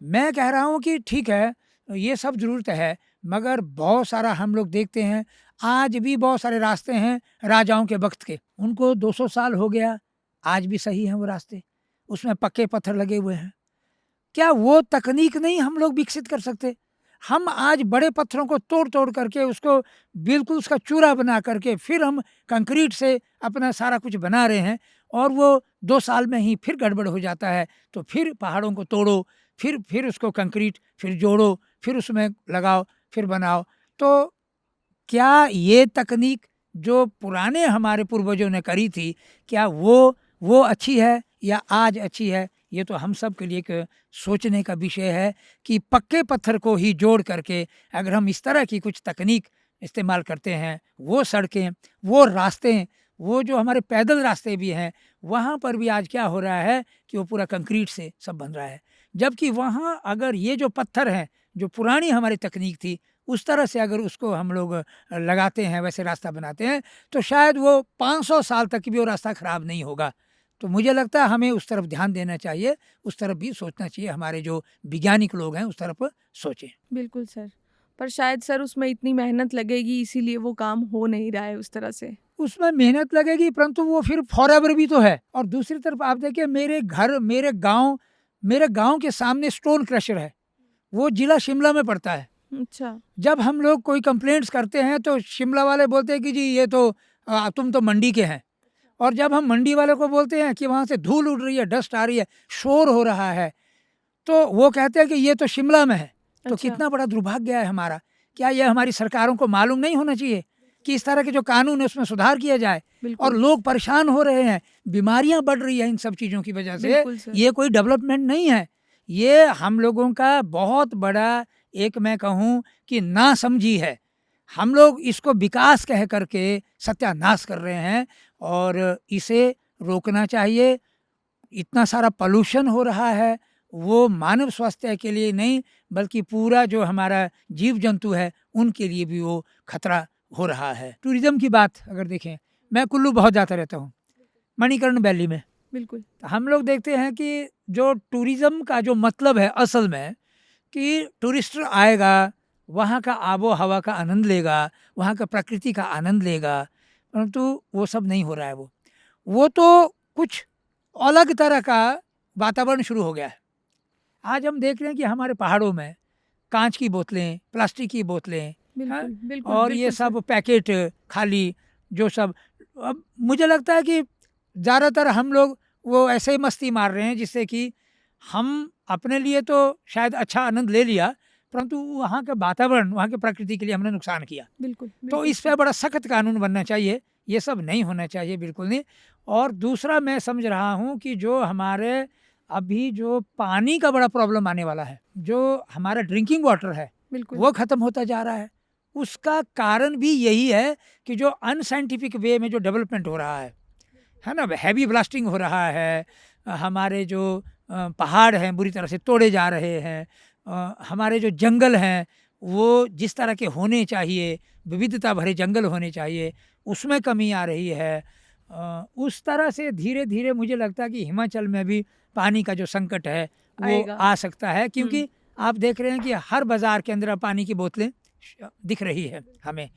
मैं कह रहा हूँ कि ठीक है, ये सब ज़रूरत है, मगर बहुत सारा हम लोग देखते हैं, आज भी बहुत सारे रास्ते हैं राजाओं के वक़्त के, उनको 200 साल हो गया, आज भी सही हैं वो रास्ते, उसमें पक्के पत्थर लगे हुए हैं। क्या वो तकनीक नहीं हम लोग विकसित कर सकते? हम आज बड़े पत्थरों को तोड़-तोड़ करके उसको बिल्कुल उसका चूरा बना करके फिर हम कंक्रीट से अपना सारा कुछ बना रहे हैं और वो 2 साल में ही फिर गड़बड़ हो जाता है। तो फिर पहाड़ों को तोड़ो, फिर उसको कंक्रीट फिर जोड़ो, फिर उसमें लगाओ, फिर बनाओ। तो क्या ये तकनीक जो पुराने हमारे पूर्वजों ने करी थी, क्या वो अच्छी है या आज अच्छी है? ये तो हम सब के लिए एक सोचने का विषय है कि पक्के पत्थर को ही जोड़ करके अगर हम इस तरह की कुछ तकनीक इस्तेमाल करते हैं, वो सड़कें, वो रास्ते, वो जो हमारे पैदल रास्ते भी हैं, वहाँ पर भी आज क्या हो रहा है कि वो पूरा कंक्रीट से सब बन रहा है। जबकि वहाँ अगर ये जो पत्थर हैं, जो पुरानी हमारी तकनीक थी, उस तरह से अगर उसको हम लोग लगाते हैं, वैसे रास्ता बनाते हैं, तो शायद वो 500 साल तक भी वो रास्ता ख़राब नहीं होगा। तो मुझे लगता है हमें उस तरफ ध्यान देना चाहिए, उस तरफ भी सोचना चाहिए, हमारे जो वैज्ञानिक लोग हैं उस तरफ सोचें। बिल्कुल सर, पर शायद सर उसमें इतनी मेहनत लगेगी इसीलिए वो काम हो नहीं रहा है उस तरह से। उसमें मेहनत लगेगी परंतु वो फिर फॉरएवर भी तो है। और दूसरी तरफ आप देखिए मेरे गाँव के सामने स्टोन क्रशर है, वो ज़िला शिमला में पड़ता है। अच्छा। जब हम लोग कोई कंप्लेंट्स करते हैं तो शिमला वाले बोलते हैं कि जी ये तो तुम तो मंडी के हैं। और जब हम मंडी वाले को बोलते हैं कि वहाँ से धूल उड़ रही है, डस्ट आ रही है, शोर हो रहा है, तो वो कहते हैं कि ये तो शिमला में है। तो अच्छा। कितना बड़ा दुर्भाग्य है हमारा। क्या ये हमारी सरकारों को मालूम नहीं होना चाहिए कि इस तरह के जो कानून है उसमें सुधार किया जाए? और लोग परेशान हो रहे हैं, बीमारियां बढ़ रही हैं इन सब चीज़ों की वजह से। ये कोई डेवलपमेंट नहीं है, ये हम लोगों का बहुत बड़ा एक मैं कहूँ कि नासमझी है। हम लोग इसको विकास कह करके सत्यानाश कर रहे हैं और इसे रोकना चाहिए। इतना सारा पॉल्यूशन हो रहा है, वो मानव स्वास्थ्य के लिए नहीं बल्कि पूरा जो हमारा जीव जंतु है उनके लिए भी वो खतरा हो रहा है। टूरिज्म की बात अगर देखें, मैं कुल्लू बहुत जाता रहता हूँ, मणिकर्ण वैली में। बिल्कुल। तो हम लोग देखते हैं कि जो टूरिज्म का जो मतलब है असल में कि टूरिस्ट आएगा, वहाँ का आबो हवा का आनंद लेगा, वहाँ का प्रकृति का आनंद लेगा, परंतु वो सब नहीं हो रहा है। वो तो कुछ अलग तरह का वातावरण शुरू हो गया है। आज हम देख रहे हैं कि हमारे पहाड़ों में कांच की बोतलें, प्लास्टिक की बोतलें, हैं, बिल्कुल, बिल्कुल, और ये बिल्कुल सर। सब पैकेट खाली जो सब, अब मुझे लगता है कि ज़्यादातर हम लोग वो ऐसे ही मस्ती मार रहे हैं जिससे कि हम अपने लिए तो शायद अच्छा आनंद ले लिया, परंतु वहाँ के वातावरण, वहाँ की प्रकृति के लिए हमने नुकसान किया। बिल्कुल, तो बिल्कुल इस पे सर। बड़ा सख्त कानून बनना चाहिए, ये सब नहीं होना चाहिए, बिल्कुल नहीं। और दूसरा मैं समझ रहा हूँ कि जो हमारे अभी जो पानी का बड़ा प्रॉब्लम आने वाला है, जो हमारा ड्रिंकिंग वाटर है बिल्कुल, वो ख़त्म होता जा रहा है। उसका कारण भी यही है कि जो अनसाइंटिफिक वे में जो डेवलपमेंट हो रहा है ना, हैवी ब्लास्टिंग हो रहा है, हमारे जो पहाड़ हैं बुरी तरह से तोड़े जा रहे हैं, हमारे जो जंगल हैं वो जिस तरह के होने चाहिए, विविधता भरे जंगल होने चाहिए, उसमें कमी आ रही है। उस तरह से धीरे धीरे मुझे लगता है कि हिमाचल में भी पानी का जो संकट है वो आएगा। आ सकता है, क्योंकि आप देख रहे हैं कि हर बाजार के अंदर पानी की बोतलें दिख रही है हमें।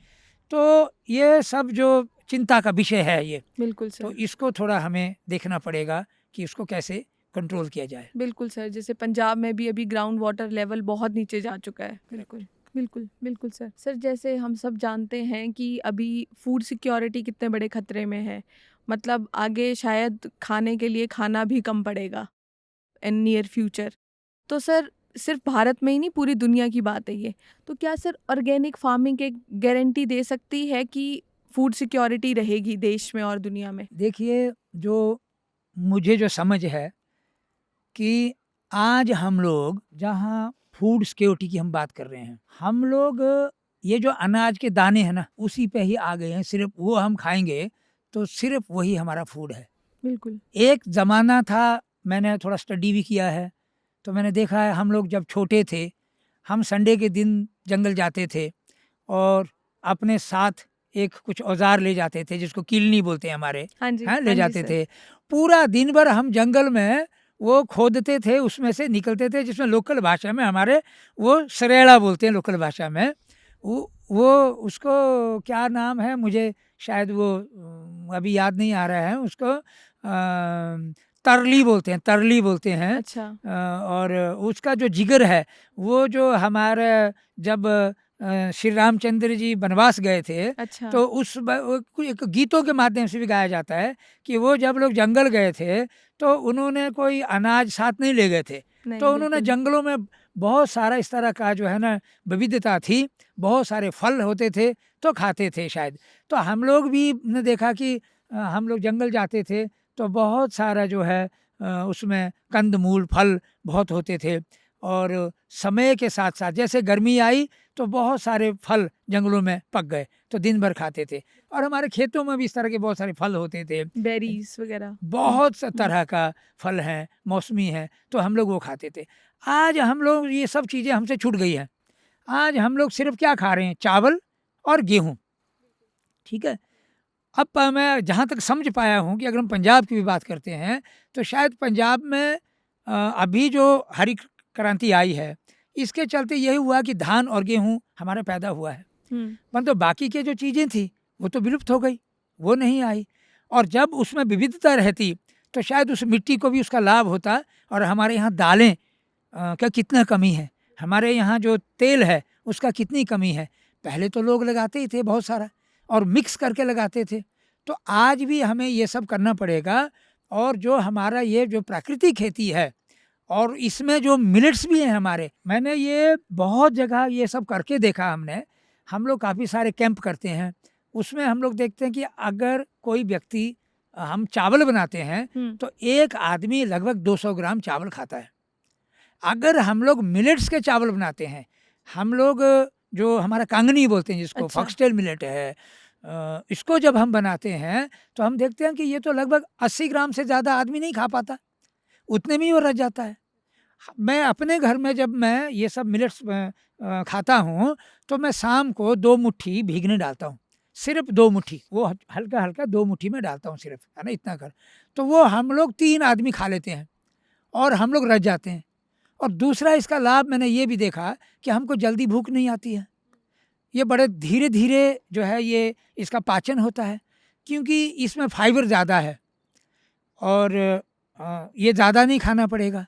तो ये सब जो चिंता का विषय है ये, बिल्कुल तो सर। इसको थोड़ा हमें देखना पड़ेगा कि उसको कैसे कंट्रोल किया जाए। बिल्कुल सर, जैसे पंजाब में भी अभी ग्राउंड वाटर लेवल बहुत नीचे जा चुका है। बिल्कुल, बिल्कुल, बिल्कुल सर। सर जैसे हम सब जानते हैं कि अभी फूड सिक्योरिटी कितने बड़े खतरे में है। मतलब आगे शायद खाने के लिए खाना भी कम पड़ेगा इन नियर फ्यूचर। तो सर सिर्फ भारत में ही नहीं, पूरी दुनिया की बात है ये। तो क्या सर ऑर्गेनिक फार्मिंग एक गारंटी दे सकती है कि फूड सिक्योरिटी रहेगी देश में और दुनिया में? देखिए, जो मुझे जो समझ है कि आज हम लोग जहाँ फूड सिक्योरिटी की हम बात कर रहे हैं, हम लोग ये जो अनाज के दाने हैं ना उसी पे ही आ गए हैं। सिर्फ वो हम खाएंगे तो सिर्फ वही हमारा फूड है। बिल्कुल। एक ज़माना था, मैंने थोड़ा स्टडी भी किया है, तो मैंने देखा है हम लोग जब छोटे थे, हम संडे के दिन जंगल जाते थे और अपने साथ एक कुछ औजार ले जाते थे जिसको किलनी बोलते हैं हमारे, हाँ जी, हैं, ले हाँ जी जाते सर। थे। पूरा दिन भर हम जंगल में वो खोदते थे, उसमें से निकलते थे, जिसमें लोकल भाषा में हमारे वो सरेड़ा बोलते हैं लोकल भाषा में। वो उसको क्या नाम है, मुझे शायद वो अभी याद नहीं आ रहा है उसको, तरली बोलते हैं, तरली बोलते हैं। अच्छा। और उसका जो जिगर है वो जो हमारे जब श्री रामचंद्र जी वनवास गए थे, अच्छा। तो उस एक गीतों के माध्यम से भी गाया जाता है कि वो जब लोग जंगल गए थे तो उन्होंने कोई अनाज साथ नहीं ले गए थे, नहीं, तो उन्होंने बिल्कुल। जंगलों में बहुत सारा इस तरह का जो है ना विविधता थी, बहुत सारे फल होते थे तो खाते थे शायद। तो हम लोग भी ने देखा कि हम लोग जंगल जाते थे तो बहुत सारा जो है उसमें कंदमूल फल बहुत होते थे, और समय के साथ साथ जैसे गर्मी आई तो बहुत सारे फल जंगलों में पक गए तो दिन भर खाते थे, और हमारे खेतों में भी इस तरह के बहुत सारे फल होते थे, बेरीज वगैरह। बहुत सा तरह का फल है, मौसमी है, तो हम लोग वो खाते थे। आज हम लोग ये सब चीज़ें हमसे छूट गई हैं। आज हम लोग सिर्फ क्या खा रहे हैं, चावल और गेहूँ, ठीक है। अब मैं जहाँ तक समझ पाया हूँ कि अगर हम पंजाब की भी बात करते हैं तो शायद पंजाब में अभी जो हरी क्रांति आई है इसके चलते यही हुआ कि धान और गेहूँ हमारा पैदा हुआ है, परंतु बाकी के जो चीज़ें थी वो तो विलुप्त हो गई, वो नहीं आई। और जब उसमें विविधता रहती तो शायद उस मिट्टी को भी उसका लाभ होता। और हमारे यहाँ दालें का कितना कमी है, हमारे यहाँ जो तेल है उसका कितनी कमी है। पहले तो लोग लगाते ही थे बहुत सारा और मिक्स करके लगाते थे, तो आज भी हमें ये सब करना पड़ेगा। और जो हमारा ये जो प्राकृतिक खेती है और इसमें जो मिलेट्स भी हैं हमारे, मैंने ये बहुत जगह ये सब करके देखा हमने। हम लोग काफ़ी सारे कैंप करते हैं, उसमें हम लोग देखते हैं कि अगर कोई व्यक्ति हम चावल बनाते हैं तो एक आदमी लगभग 200 ग्राम चावल खाता है। अगर हम लोग मिलेट्स के चावल बनाते हैं, हम लोग जो हमारा कांगनी बोलते हैं जिसको, अच्छा। फॉक्सटेल मिलेट है, इसको जब हम बनाते हैं तो हम देखते हैं कि ये तो लगभग 80 ग्राम से ज़्यादा आदमी नहीं खा पाता, उतने में ही वो रह जाता है। मैं अपने घर में जब मैं ये सब मिलेट्स खाता हूँ, तो मैं शाम को 2 मुट्ठी भीगने डालता हूँ। सिर्फ़ 2 मुट्ठी, वो हल्का-हल्का 2 मुट्ठी में डालता हूँ सिर्फ़, है ना? इतना कर, तो वो हम लोग 3 आदमी खा लेते हैं और हम लोग रच जाते हैं। और दूसरा इसका लाभ मैंने ये भी देखा कि हमको जल्दी भूख नहीं आती है। ये बड़े धीरे-धीरे जो है ये इसका पाचन होता है, क्योंकि इसमें फाइबर ज़्यादा है और ये ज़्यादा नहीं खाना पड़ेगा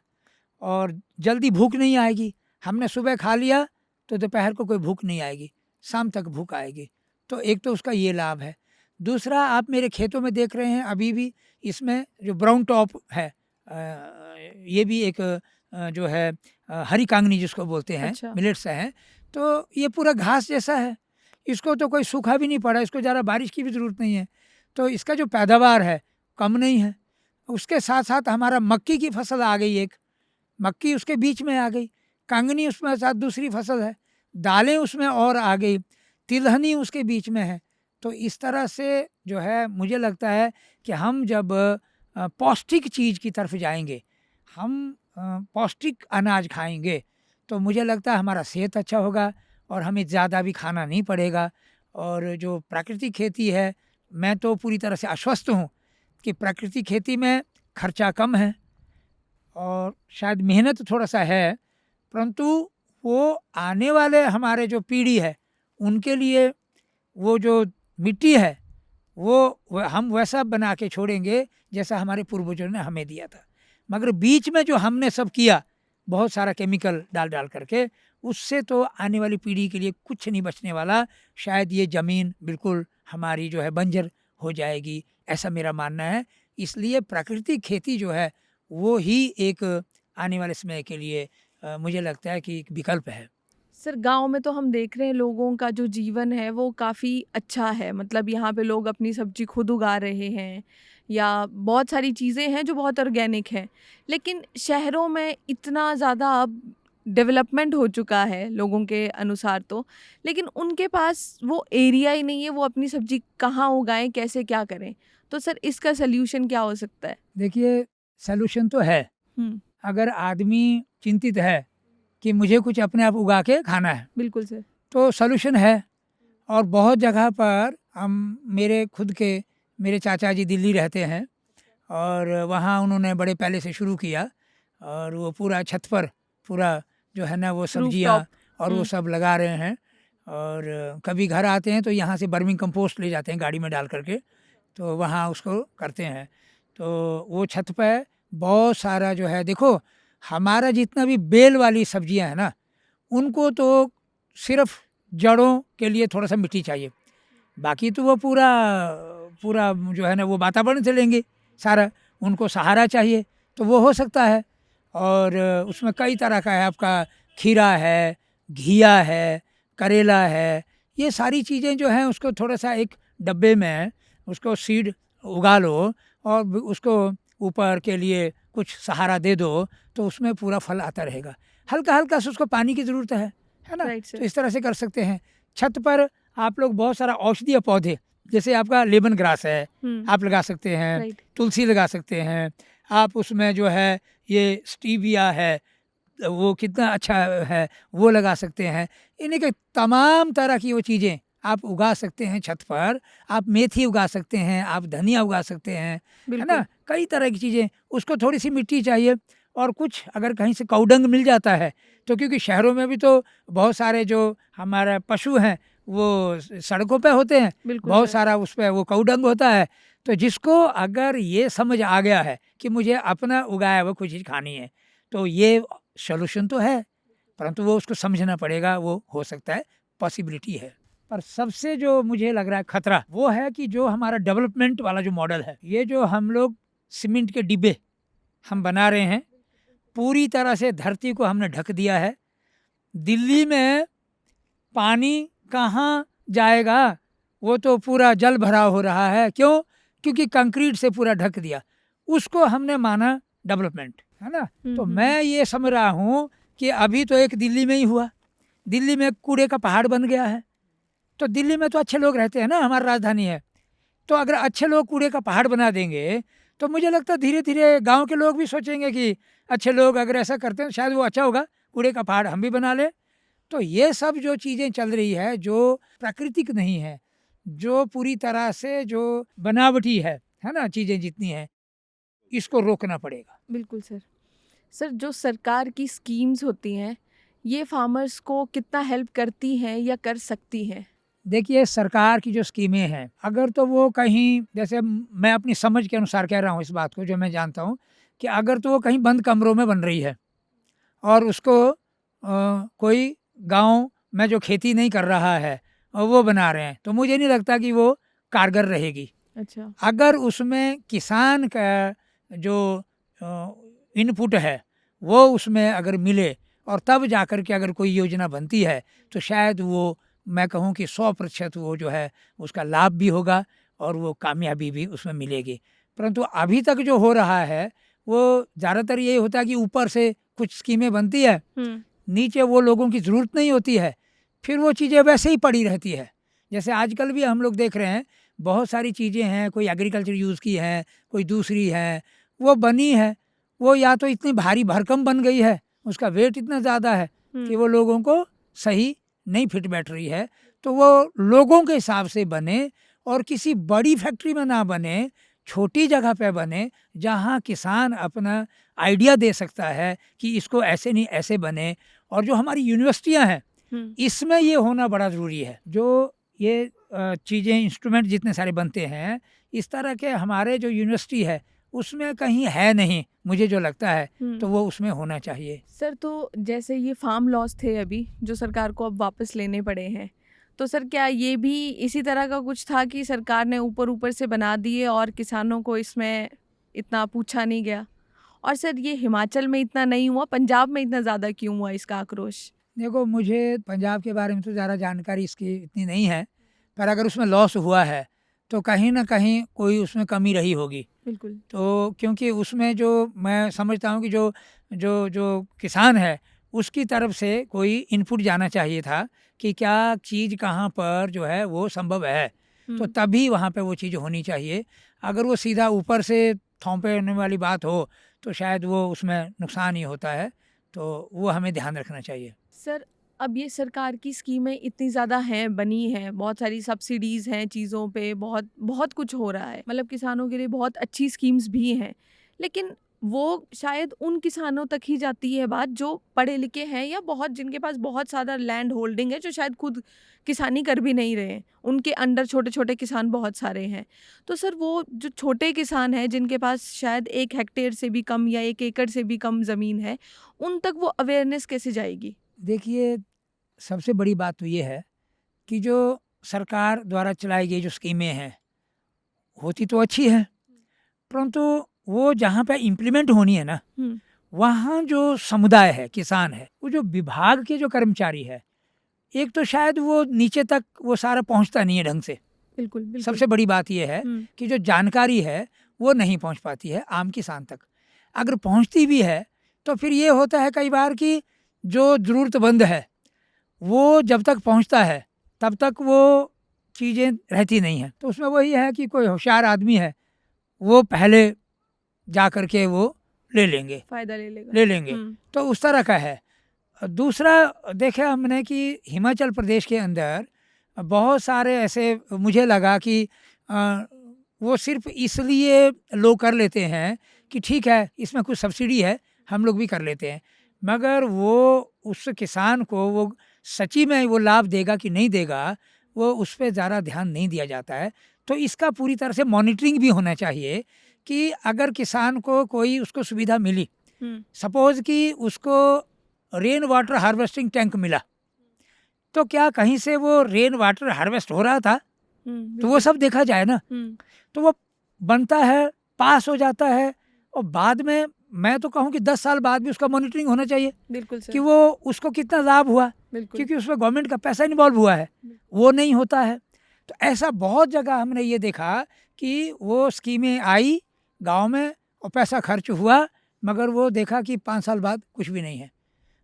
और जल्दी भूख नहीं आएगी। हमने सुबह खा लिया तो दोपहर को कोई भूख नहीं आएगी, शाम तक भूख आएगी। तो एक तो उसका ये लाभ है। दूसरा, आप मेरे खेतों में देख रहे हैं अभी भी इसमें जो ब्राउन टॉप है, ये भी एक जो है हरी कांगनी जिसको बोलते हैं, अच्छा। मिलेट्स हैं। तो ये पूरा घास जैसा है, इसको तो कोई सूखा भी नहीं पड़ा, इसको ज़्यादा बारिश की भी ज़रूरत नहीं है। तो इसका जो पैदावार है कम नहीं है। उसके साथ-साथ हमारा मक्की की फसल आ गई एक, मक्की उसके बीच में आ गई, कांगनी उसमें साथ दूसरी फसल है, दालें उसमें और आ गई, तिलहनी उसके बीच में है। तो इस तरह से जो है मुझे लगता है कि हम जब पौष्टिक चीज़ की तरफ जाएँगे, हम पौष्टिक अनाज खाएँगे, तो मुझे लगता है हमारा सेहत अच्छा होगा और हमें ज़्यादा भी खाना नहीं पड़ेगा। और जो प्राकृतिक खेती है, मैं तो पूरी तरह से आश्वस्त हूँ कि प्राकृतिक खेती में खर्चा कम है और शायद मेहनत थोड़ा-सा है, परंतु वो आने वाले हमारे जो पीढ़ी है, उनके लिए वो जो मिट्टी है, वो हम वैसा बना के छोड़ेंगे जैसा हमारे पूर्वजों ने हमें दिया था। मगर बीच में जो हमने सब किया, बहुत सारा केमिकल डाल-डाल करके, उससे तो आने वाली पीढ़ी के लिए कुछ नहीं बचने वाला। शायद ये ज़मीन बिल्कुल हमारी जो है बंजर हो जाएगी, ऐसा मेरा मानना है। इसलिए प्राकृतिक खेती जो है, वो ही एक आने वाले समय के लिए मुझे लगता है कि एक विकल्प है। सर, गाँव में तो हम देख रहे हैं लोगों का जो जीवन है वो काफ़ी अच्छा है। मतलब यहाँ पे लोग अपनी सब्ज़ी खुद उगा रहे हैं या बहुत सारी चीज़ें हैं जो बहुत ऑर्गेनिक हैं। लेकिन शहरों में इतना ज़्यादा अब डेवलपमेंट हो चुका है लोगों के अनुसार तो, लेकिन उनके पास वो एरिया ही नहीं है, वो अपनी सब्ज़ी कहाँ उगाएँ, कैसे क्या करें? तो सर, इसका सॉल्यूशन क्या हो सकता है? देखिए, सॉल्यूशन तो है, हुँ, अगर आदमी चिंतित है कि मुझे कुछ अपने आप उगा के खाना है, बिल्कुल सर। तो सॉल्यूशन है। और बहुत जगह पर हम मेरे खुद के मेरे चाचा जी दिल्ली रहते हैं और वहाँ उन्होंने बड़े पहले से शुरू किया और वो पूरा छत पर पूरा जो है ना वो सब्जियाँ रूफ़टॉप। और वो हुँ, सब लगा रहे हैं। और कभी घर आते हैं तो यहाँ से वर्मी कंपोस्ट ले जाते हैं गाड़ी में डाल करके, तो वहाँ उसको करते हैं। तो वो छत पे बहुत सारा जो है, देखो हमारा जितना भी बेल वाली सब्जियाँ हैं ना, उनको तो सिर्फ जड़ों के लिए थोड़ा-सा मिट्टी चाहिए। बाकी तो वो पूरा पूरा जो है ना वो वातावरण से लेंगे सारा, उनको सहारा चाहिए, तो वो हो सकता है। और उसमें कई तरह का है, आपका खीरा है, घिया है, करेला है, ये सारी चीज़ें जो हैं उसको थोड़ा-सा एक डब्बे में उसको सीड उगा लो और उसको ऊपर के लिए कुछ सहारा दे दो, तो उसमें पूरा फल आता रहेगा। हल्का-हल्का सा उसको पानी की ज़रूरत है ना? राइट तो सर। इस तरह से कर सकते हैं। छत पर आप लोग बहुत सारा औषधीय पौधे, जैसे आपका लेमन ग्रास है, हुँ, आप लगा सकते हैं, राइट। तुलसी लगा सकते हैं, आप उसमें जो है ये स्टीविया है, वो कितना अच्छा है, वो लगा सकते हैं। इन्हीं के तमाम तरह की वो चीज़ें आप उगा सकते हैं छत पर। आप मेथी उगा सकते हैं, आप धनिया उगा सकते हैं, है बिल्कुल। ना? कई तरह की चीज़ें, उसको थोड़ी-सी मिट्टी चाहिए और कुछ अगर कहीं से कौडंग मिल जाता है, तो क्योंकि शहरों में भी तो बहुत सारे जो हमारा पशु हैं, वो सड़कों पे होते हैं, बिल्कुल बहुत सर। सारा उस पे वो कौडंग होता है। तो जिसको अगर ये समझ आ गया है कि मुझे अपना उगाया हुआ कोई चीज़ खानी है, तो ये सॉल्यूशन तो है, परंतु वो उसको समझना पड़ेगा, वो हो सकता है, पॉसिबिलिटी है। पर सबसे जो मुझे लग रहा है खतरा, वो है कि जो हमारा डेवलपमेंट वाला जो मॉडल है, ये जो हम लोग सीमेंट के डिब्बे हम बना रहे हैं, पूरी तरह से धरती को हमने ढक दिया है। दिल्ली में पानी कहाँ जाएगा? वो तो पूरा जल भराव हो रहा है। क्यों? क्योंकि कंक्रीट से पूरा ढक दिया। उसको हमने माना डेवलपमेंट, है ना? हुँ, तो हुँ, हुँ। मैं ये समझ रहा हूँ कि अभी तो एक दिल्ली में ही हुआ। दिल्ली में कूड़े का पहाड़ बन गया है। तो दिल्ली में तो अच्छे लोग रहते हैं ना, हमारी राजधानी है। तो अगर अच्छे लोग कूड़े का पहाड़ बना देंगे, तो मुझे लगता है धीरे-धीरे गाँव के लोग भी सोचेंगे कि अच्छे लोग अगर ऐसा करते हैं शायद वो अच्छा होगा, कूड़े का पहाड़ हम भी बना लें। तो ये सब जो चीज़ें चल रही है जो प्राकृतिक नहीं है, जो पूरी तरह से जो बनावटी है ना, चीज़ें जितनी हैं, इसको रोकना पड़ेगा। बिल्कुल सर। सर, जो सरकार की स्कीम्स होती हैं, ये फार्मर्स को कितना हेल्प करती हैं या कर सकती हैं? देखिए, सरकार की जो स्कीमें हैं, अगर तो वो कहीं, जैसे मैं अपनी समझ के अनुसार कह रहा हूँ इस बात को, जो मैं जानता हूँ कि अगर तो वो कहीं बंद कमरों में बन रही है और उसको कोई गांव में जो खेती नहीं कर रहा है और वो बना रहे हैं, तो मुझे नहीं लगता कि वो कारगर रहेगी। अच्छा। अगर उसमें किसान का जो इनपुट है वो उसमें अगर मिले और तब जाकर के अगर कोई योजना बनती है, तो शायद वो, मैं कहूँ कि 100% वो जो है उसका लाभ भी होगा और वो कामयाबी भी उसमें मिलेगी। परंतु अभी तक जो हो रहा है वो ज़्यादातर यही होता है कि ऊपर से कुछ स्कीमें बनती है, नीचे वो लोगों की ज़रूरत नहीं होती है, फिर वो चीज़ें वैसे ही पड़ी रहती है। जैसे आजकल भी हम लोग देख रहे हैं, बहुत सारी चीज़ें हैं, कोई एग्रीकल्चर यूज़ की है, कोई दूसरी है, वो बनी है, वो या तो इतनी भारी भरकम बन गई है, उसका वेट इतना ज़्यादा है कि वो लोगों को सही नहीं फिट बैठ रही है। तो वो लोगों के हिसाब से बने और किसी बड़ी फैक्ट्री में ना बने, छोटी जगह पे बने, जहाँ किसान अपना आइडिया दे सकता है कि इसको ऐसे नहीं ऐसे बने। और जो हमारी यूनिवर्सिटियाँ हैं, इसमें ये होना बड़ा ज़रूरी है। जो ये चीज़ें, इंस्ट्रूमेंट जितने सारे बनते हैं, इस तरह के हमारे जो यूनिवर्सिटी है उसमें कहीं है नहीं, मुझे जो लगता है, तो वो उसमें होना चाहिए। सर, तो जैसे ये फार्म लॉस थे अभी जो सरकार को अब वापस लेने पड़े हैं, तो सर क्या ये भी इसी तरह का कुछ था कि सरकार ने ऊपर ऊपर से बना दिए और किसानों को इसमें इतना पूछा नहीं गया? और सर ये हिमाचल में इतना नहीं हुआ, पंजाब में इतना ज़्यादा क्यों हुआ इसका आक्रोश? देखो, मुझे पंजाब के बारे में तो ज़्यादा जानकारी इसकी इतनी नहीं है, पर अगर उसमें लॉस हुआ है तो कहीं न कहीं कोई उसमें कमी रही होगी। बिल्कुल। तो क्योंकि उसमें जो मैं समझता हूँ कि जो जो जो किसान है उसकी तरफ से कोई इनपुट जाना चाहिए था कि क्या चीज़ कहाँ पर जो है वो संभव है, तो तभी वहाँ पे वो चीज़ होनी चाहिए। अगर वो सीधा ऊपर से थोपने वाली बात हो तो शायद वो उसमें नुकसान ही होता है, तो वो हमें ध्यान रखना चाहिए। सर, अब ये सरकार की स्कीमें इतनी ज़्यादा हैं, बनी हैं, बहुत सारी सब्सिडीज़ हैं चीज़ों पे, बहुत बहुत कुछ हो रहा है, मतलब किसानों के लिए बहुत अच्छी स्कीम्स भी हैं, लेकिन वो शायद उन किसानों तक ही जाती है बात जो पढ़े लिखे हैं या बहुत जिनके पास बहुत ज़्यादा लैंड होल्डिंग है, जो शायद खुद किसानी कर भी नहीं रहे हैं, उनके अंडर छोटे छोटे किसान बहुत सारे हैं। तो सर वो जो छोटे किसान हैं जिनके पास शायद 1 हेक्टेयर से भी कम या 1 एकड़ से भी कम ज़मीन है, उन तक वो अवेयरनेस कैसे जाएगी? देखिए, सबसे बड़ी बात तो ये है कि जो सरकार द्वारा चलाई गई जो स्कीमें हैं, होती तो अच्छी हैं, परंतु वो जहाँ पे इम्प्लीमेंट होनी है ना, वहाँ जो समुदाय है, किसान है, वो जो विभाग के जो कर्मचारी है, एक तो शायद वो नीचे तक वो सारा पहुँचता नहीं है ढंग से। बिल्कुल, बिल्कुल। सबसे बड़ी बात ये है कि जो जानकारी है वो नहीं पहुँच पाती है आम किसान तक। अगर पहुँचती भी है तो फिर ये होता है कई बार कि जो ज़रूरतमंद है वो जब तक पहुँचता है तब तक वो चीज़ें रहती नहीं हैं। तो उसमें वही है कि कोई होशियार आदमी है, वो पहले जा कर के वो ले लेंगे, फ़ायदा ले लेगा। ले लेंगे। तो उस तरह का है। दूसरा देखा हमने कि हिमाचल प्रदेश के अंदर बहुत सारे ऐसे मुझे लगा कि वो सिर्फ इसलिए लोग कर लेते हैं कि ठीक है इसमें कुछ सब्सिडी है, हम लोग भी कर लेते हैं, मगर वो उस किसान को वो सच्ची में वो लाभ देगा कि नहीं देगा, वो उस पे ज़्यादा ध्यान नहीं दिया जाता है। तो इसका पूरी तरह से मॉनिटरिंग भी होना चाहिए कि अगर किसान को कोई उसको सुविधा मिली, सपोज़ कि उसको रेन वाटर हार्वेस्टिंग टैंक मिला, तो क्या कहीं से वो रेन वाटर हार्वेस्ट हो रहा था? तो वो सब देखा जाए ना। तो वो बनता है, पास हो जाता है और बाद में मैं तो कहूँ कि 10 साल बाद भी उसका मॉनिटरिंग होना चाहिए। बिल्कुल सर। कि वो उसको कितना लाभ हुआ, क्योंकि उसमें गवर्नमेंट का पैसा इन्वॉल्व हुआ है, वो नहीं होता है। तो ऐसा बहुत जगह हमने ये देखा कि वो स्कीमें आई गाँव में और पैसा खर्च हुआ, मगर वो देखा कि 5 साल बाद कुछ भी नहीं है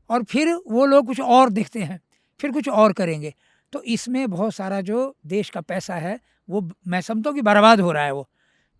और फिर वो लोग कुछ और देखते हैं, फिर कुछ और करेंगे। तो इसमें बहुत सारा जो देश का पैसा है वो मैं समझता हूँ कि बर्बाद हो रहा है वो।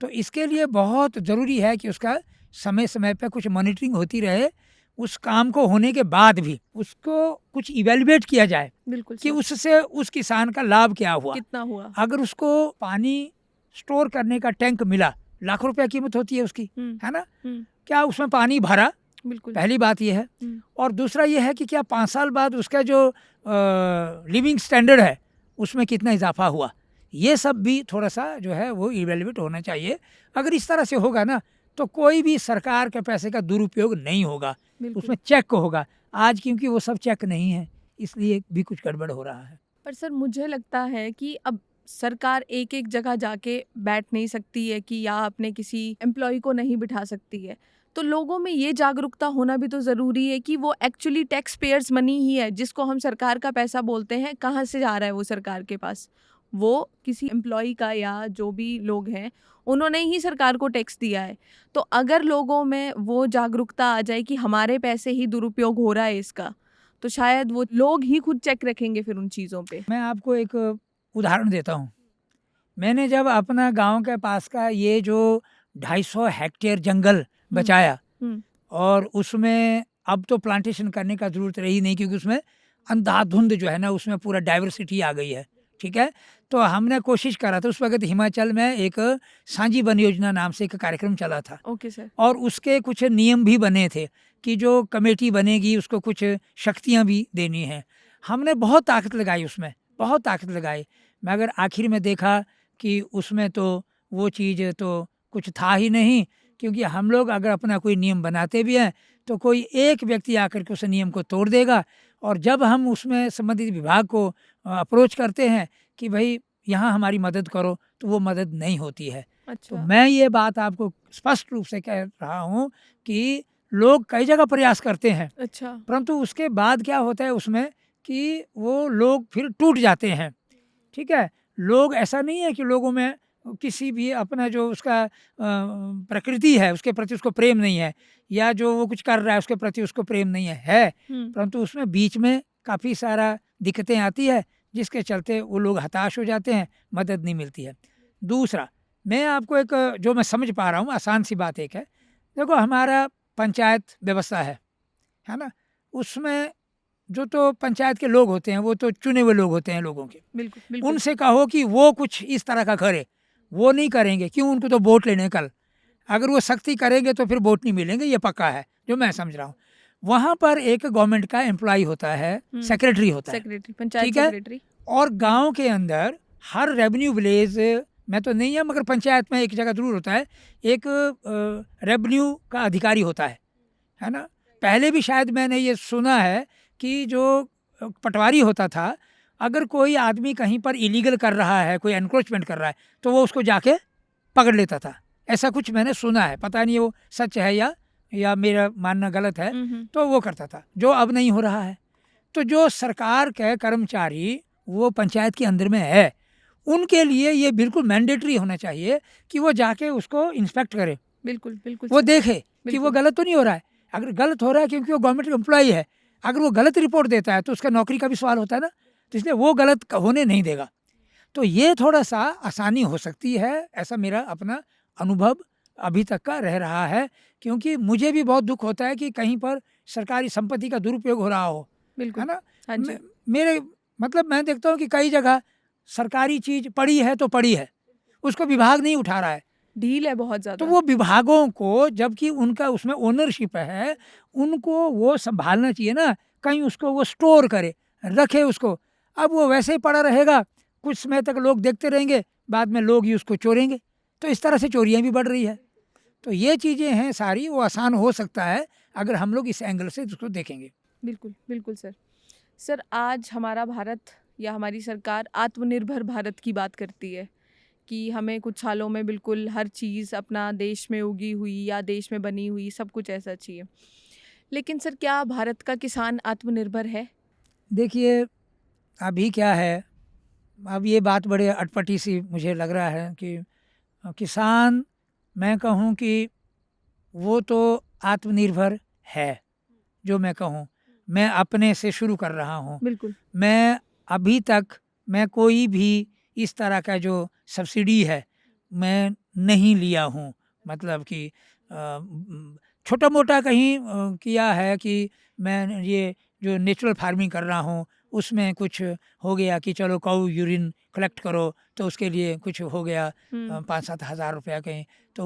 तो इसके लिए बहुत ज़रूरी है कि उसका समय समय पे कुछ मॉनिटरिंग होती रहे, उस काम को होने के बाद भी उसको कुछ इवेल्युएट किया जाए बिल्कुल कि सर। उससे उस किसान का लाभ क्या हुआ, कितना हुआ। अगर उसको पानी स्टोर करने का टैंक मिला, लाखों रुपया कीमत होती है उसकी, है ना, क्या उसमें पानी भरा, बिल्कुल। पहली बात यह है। और दूसरा ये है कि क्या 5 साल बाद उसका जो लिविंग स्टैंडर्ड है उसमें कितना इजाफा हुआ, ये सब भी थोड़ा सा जो है वो इवेल्युएट होना चाहिए। अगर इस तरह से होगा ना तो कोई भी सरकार के पैसे का दुरुपयोग नहीं होगा, उसमें चेक होगा। आज क्योंकि वो सब चेक नहीं है, इसलिए भी कुछ गड़बड़ हो रहा है। पर सर मुझे लगता है कि अब सरकार एक एक जगह जाके बैठ नहीं सकती है कि या अपने किसी एम्प्लॉय को नहीं बिठा सकती है, तो लोगों में ये जागरूकता होना भी तो ज़रूरी है कि वो एक्चुअली टैक्स पेयर्स मनी ही है, जिसको हम सरकार का पैसा बोलते हैं, कहाँ से जा रहा है वो सरकार के पास, वो किसी एम्प्लॉय का या जो भी लोग हैं उन्होंने ही सरकार को टैक्स दिया है। तो अगर लोगों में वो जागरूकता आ जाए कि हमारे पैसे ही दुरुपयोग हो रहा है इसका, तो शायद वो लोग ही खुद चेक रखेंगे फिर उन चीज़ों पे। मैं आपको एक उदाहरण देता हूँ। मैंने जब अपना गांव के पास का ये जो 250 हेक्टेयर जंगल बचाया और उसमें अब तो प्लांटेशन करने का ज़रूरत रही नहीं, क्योंकि उसमें अंधाधुंध जो है ना उसमें पूरा डाइवर्सिटी आ गई है, ठीक है। तो हमने कोशिश करा था उस वक्त हिमाचल में एक सांझी वन योजना नाम से एक कार्यक्रम चला था। Okay sir. और उसके कुछ नियम भी बने थे कि जो कमेटी बनेगी उसको कुछ शक्तियाँ भी देनी है। हमने बहुत ताकत लगाई उसमें, बहुत ताकत लगाई, मगर आखिर में देखा कि उसमें तो वो चीज़ तो कुछ था ही नहीं। क्योंकि हम लोग अगर अपना कोई नियम बनाते भी हैं तो कोई एक व्यक्ति आकर के उस नियम को तोड़ देगा, और जब हम उसमें संबंधित विभाग को अप्रोच करते हैं कि भाई यहाँ हमारी मदद करो, तो वो मदद नहीं होती है। अच्छा। तो मैं ये बात आपको स्पष्ट रूप से कह रहा हूँ कि लोग कई जगह प्रयास करते हैं, अच्छा। परंतु उसके बाद क्या होता है उसमें कि वो लोग फिर टूट जाते हैं, ठीक है। लोग ऐसा नहीं है कि लोगों में किसी भी अपना जो उसका प्रकृति है उसके प्रति उसको प्रेम नहीं है, या जो वो कुछ कर रहा है उसके प्रति उसको प्रेम नहीं है, परंतु उसमें बीच में काफ़ी सारा दिक्कतें आती है जिसके चलते वो लोग हताश हो जाते हैं, मदद नहीं मिलती है। दूसरा, मैं आपको एक जो मैं समझ पा रहा हूँ आसान सी बात एक है, देखो हमारा पंचायत व्यवस्था है ना, उसमें जो तो पंचायत के लोग होते हैं वो तो चुने हुए लोग होते हैं लोगों के। बिल्कुल। उनसे कहो कि वो कुछ इस तरह का करे, वो नहीं करेंगे। क्यों? उनको तो वोट लेने कल, अगर वो सख्ती करेंगे तो फिर वोट नहीं मिलेंगे, ये पक्का है जो मैं समझ रहा हूँ। वहाँ पर एक गवर्नमेंट का एम्प्लॉय होता है, सेक्रेटरी होता है, पंचायत ठीक है। सेक्रेटरी। और गांव के अंदर हर रेवेन्यू विलेज में तो नहीं है, मगर पंचायत में एक जगह जरूर होता है, एक रेवेन्यू का अधिकारी होता है ना। पहले भी शायद मैंने ये सुना है कि जो पटवारी होता था, अगर कोई आदमी कहीं पर इलीगल कर रहा है, कोई एनक्रोचमेंट कर रहा है, तो वो उसको जाके पकड़ लेता था। ऐसा कुछ मैंने सुना है, पता नहीं वो सच है या मेरा मानना गलत है, तो वो करता था, जो अब नहीं हो रहा है। तो जो सरकार के कर्मचारी वो पंचायत के अंदर में है, उनके लिए ये बिल्कुल मैंडेटरी होना चाहिए कि वो जाके उसको इंस्पेक्ट करे, बिल्कुल वो देखे कि वो गलत तो नहीं हो रहा है। अगर गलत हो रहा है क्योंकि वो गवर्नमेंट एम्प्लॉई है, अगर वो गलत रिपोर्ट देता है तो उसका नौकरी का भी सवाल होता है ना, तो इसलिए वो गलत होने नहीं देगा। तो ये थोड़ा सा आसानी हो सकती है, ऐसा मेरा अपना अनुभव अभी तक का रह रहा है। क्योंकि मुझे भी बहुत दुख होता है कि कहीं पर सरकारी संपत्ति का दुरुपयोग हो रहा हो, है ना। मेरे मतलब मैं देखता हूँ कि कई जगह सरकारी चीज पड़ी है तो पड़ी है, उसको विभाग नहीं उठा रहा है, ढील है बहुत ज़्यादा। तो वो विभागों को, जबकि उनका उसमें ओनरशिप है, उनको वो संभालना चाहिए ना, कहीं उसको वो स्टोर करे, रखे उसको। अब वो वैसे ही पड़ा रहेगा, कुछ समय तक लोग देखते रहेंगे, बाद में लोग ही उसको चोरेंगे, तो इस तरह से चोरियां भी बढ़ रही है। तो ये चीज़ें हैं सारी, वो आसान हो सकता है अगर हम लोग इस एंगल से उसको देखेंगे। बिल्कुल सर, आज हमारा भारत या हमारी सरकार आत्मनिर्भर भारत की बात करती है कि हमें कुछ सालों में बिल्कुल हर चीज़ अपना देश में उगी हुई या देश में बनी हुई सब कुछ ऐसा चाहिए। लेकिन सर, क्या भारत का किसान आत्मनिर्भर है? देखिए अभी क्या है, अब ये बात बड़े अटपटी सी मुझे लग रहा है कि किसान, मैं कहूँ कि वो तो आत्मनिर्भर है। जो मैं कहूँ, मैं अपने से शुरू कर रहा हूँ। बिल्कुल। मैं अभी तक मैं कोई भी इस तरह का जो सब्सिडी है मैं नहीं लिया हूँ, मतलब कि छोटा मोटा कहीं किया है कि मैं ये जो नेचुरल फार्मिंग कर रहा हूँ उसमें कुछ हो गया कि चलो काऊ यूरिन कलेक्ट करो तो उसके लिए कुछ हो गया 5-7 हज़ार रुपया कहीं, तो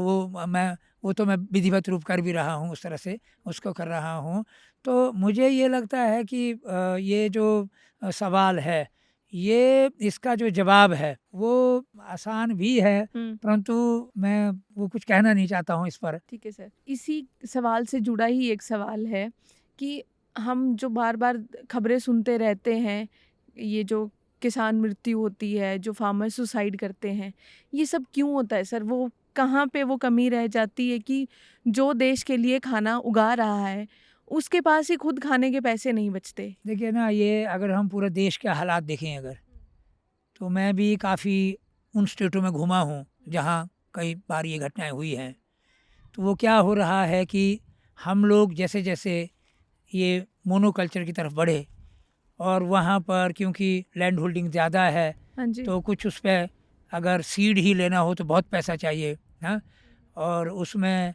वो तो मैं विधिवत रूप कर भी रहा हूँ, उस तरह से उसको कर रहा हूँ। तो मुझे ये लगता है कि ये जो सवाल है, ये इसका जो जवाब है वो आसान भी है, परंतु मैं वो कुछ कहना नहीं चाहता हूँ इस पर। ठीक है सर, इसी सवाल से जुड़ा ही एक सवाल है कि हम जो बार-बार खबरें सुनते रहते हैं, ये जो किसान मृत्यु होती है, जो फार्मर सुसाइड करते हैं, ये सब क्यों होता है सर? वो कहाँ पे वो कमी रह जाती है कि जो देश के लिए खाना उगा रहा है, उसके पास ही खुद खाने के पैसे नहीं बचते? देखिए ना, ये अगर हम पूरे देश के हालात देखें अगर, तो मैं भी काफ़ी उन स्टेटों में घूमा हूँ जहाँ कई बार ये घटनाएँ हुई हैं। तो वो क्या हो रहा है कि हम लोग जैसे-जैसे ये मोनोकल्चर की तरफ बढ़े और वहाँ पर क्योंकि लैंड होल्डिंग ज़्यादा है, हाँ जी। तो कुछ उस पे अगर सीड ही लेना हो तो बहुत पैसा चाहिए, हाँ? और उसमें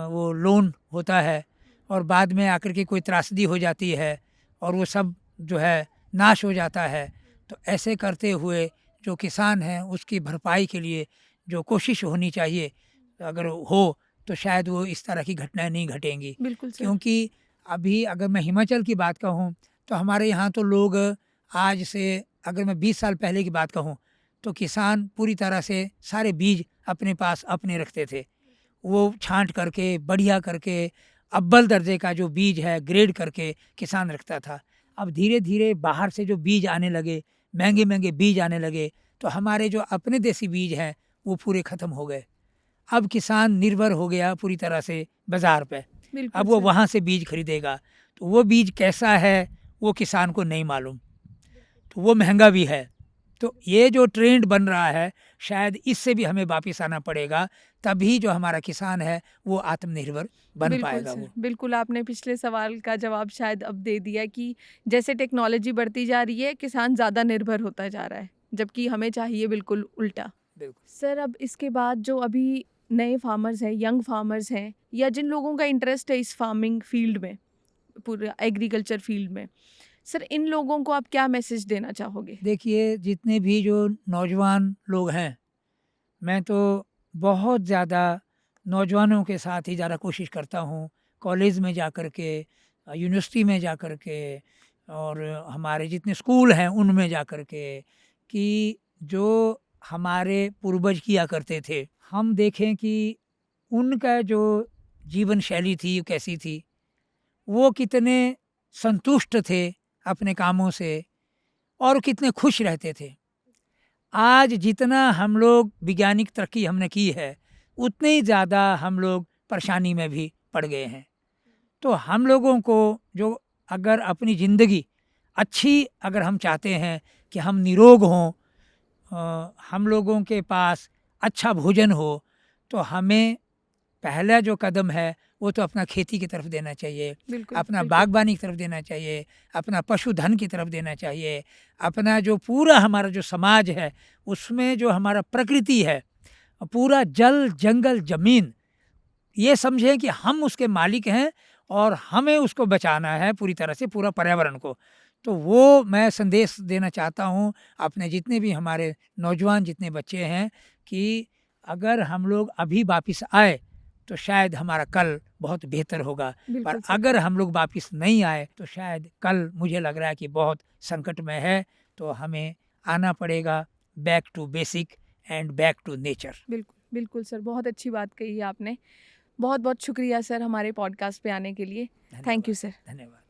वो लोन होता है और बाद में आकर के कोई त्रासदी हो जाती है और वो सब जो है नाश हो जाता है। तो ऐसे करते हुए जो किसान हैं उसकी भरपाई के लिए जो कोशिश होनी चाहिए, अगर हो तो शायद वो इस तरह की घटनाएँ नहीं घटेंगी। बिल्कुल सर। क्योंकि अभी अगर मैं हिमाचल की बात कहूँ तो हमारे यहाँ तो लोग आज से, अगर मैं 20 साल पहले की बात कहूँ, तो किसान पूरी तरह से सारे बीज अपने पास अपने रखते थे। वो छाँट करके, बढ़िया करके, अव्वल दर्जे का जो बीज है ग्रेड करके किसान रखता था। अब धीरे-धीरे बाहर से जो बीज आने लगे, महँगे-महँगे बीज आने लगे, तो हमारे जो अपने देसी बीज हैं वो पूरे ख़त्म हो गए। अब किसान निर्भर हो गया पूरी तरह से बाज़ार पे। बिल्कुल अब वो सर। वहाँ से बीज खरीदेगा, तो वो बीज कैसा है वो किसान को नहीं मालूम, तो वो महंगा भी है। तो ये जो ट्रेंड बन रहा है, शायद इससे भी हमें वापिस आना पड़ेगा, तभी जो हमारा किसान है वो आत्मनिर्भर बन बिल्कुल पाएगा सर, वो। बिल्कुल आपने पिछले सवाल का जवाब शायद अब दे दिया कि जैसे टेक्नोलॉजी बढ़ती जा रही है, किसान ज़्यादा निर्भर होता जा रहा है, जबकि हमें चाहिए बिल्कुल उल्टा। बिल्कुल। सर, अब इसके बाद जो अभी नए फार्मर्स हैं, यंग फार्मर्स हैं या जिन लोगों का इंटरेस्ट है इस फार्मिंग फील्ड में, पूरे एग्रीकल्चर फील्ड में, सर इन लोगों को आप क्या मैसेज देना चाहोगे? देखिए, जितने भी जो नौजवान लोग हैं, मैं तो बहुत ज़्यादा नौजवानों के साथ ही ज़्यादा कोशिश करता हूँ, कॉलेज में जा कर के, यूनिवर्सिटी में जा कर के और हमारे जितने स्कूल हैं उनमें जा कर के, कि जो हमारे पूर्वज किया करते थे, हम देखें कि उनका जो जीवन शैली थी, कैसी थी, वो कितने संतुष्ट थे अपने कामों से और कितने खुश रहते थे। आज जितना हम लोग वैज्ञानिक तरक्की हमने की है, उतने ही ज़्यादा हम लोग परेशानी में भी पड़ गए हैं। तो हम लोगों को जो अगर अपनी ज़िंदगी अच्छी अगर हम चाहते हैं कि हम निरोग हों, हम लोगों के पास अच्छा भोजन हो, तो हमें पहला जो कदम है वो तो अपना खेती की तरफ देना चाहिए, बिल्कुल, अपना बिल्कुल। बागबानी की तरफ देना चाहिए, अपना पशुधन की तरफ देना चाहिए, अपना जो पूरा हमारा जो समाज है उसमें जो हमारा प्रकृति है, पूरा जल, जंगल, ज़मीन, ये समझें कि हम उसके मालिक हैं और हमें उसको बचाना है पूरी तरह से, पूरा पर्यावरण को। तो वो मैं संदेश देना चाहता हूँ अपने जितने भी हमारे नौजवान जितने बच्चे हैं कि अगर हम लोग अभी वापिस आए तो शायद हमारा कल बहुत बेहतर होगा, पर बिल्कुल सर। अगर हम लोग वापिस नहीं आए तो शायद कल मुझे लग रहा है कि बहुत संकट में है। तो हमें आना पड़ेगा back to basic and back to nature. बिल्कुल, बिल्कुल सर, बहुत अच्छी बात कही है आपने। बहुत-बहुत शुक्रिया सर हमारे पॉडकास्ट पे आने के लिए। Thank you sir. धन्यवाद।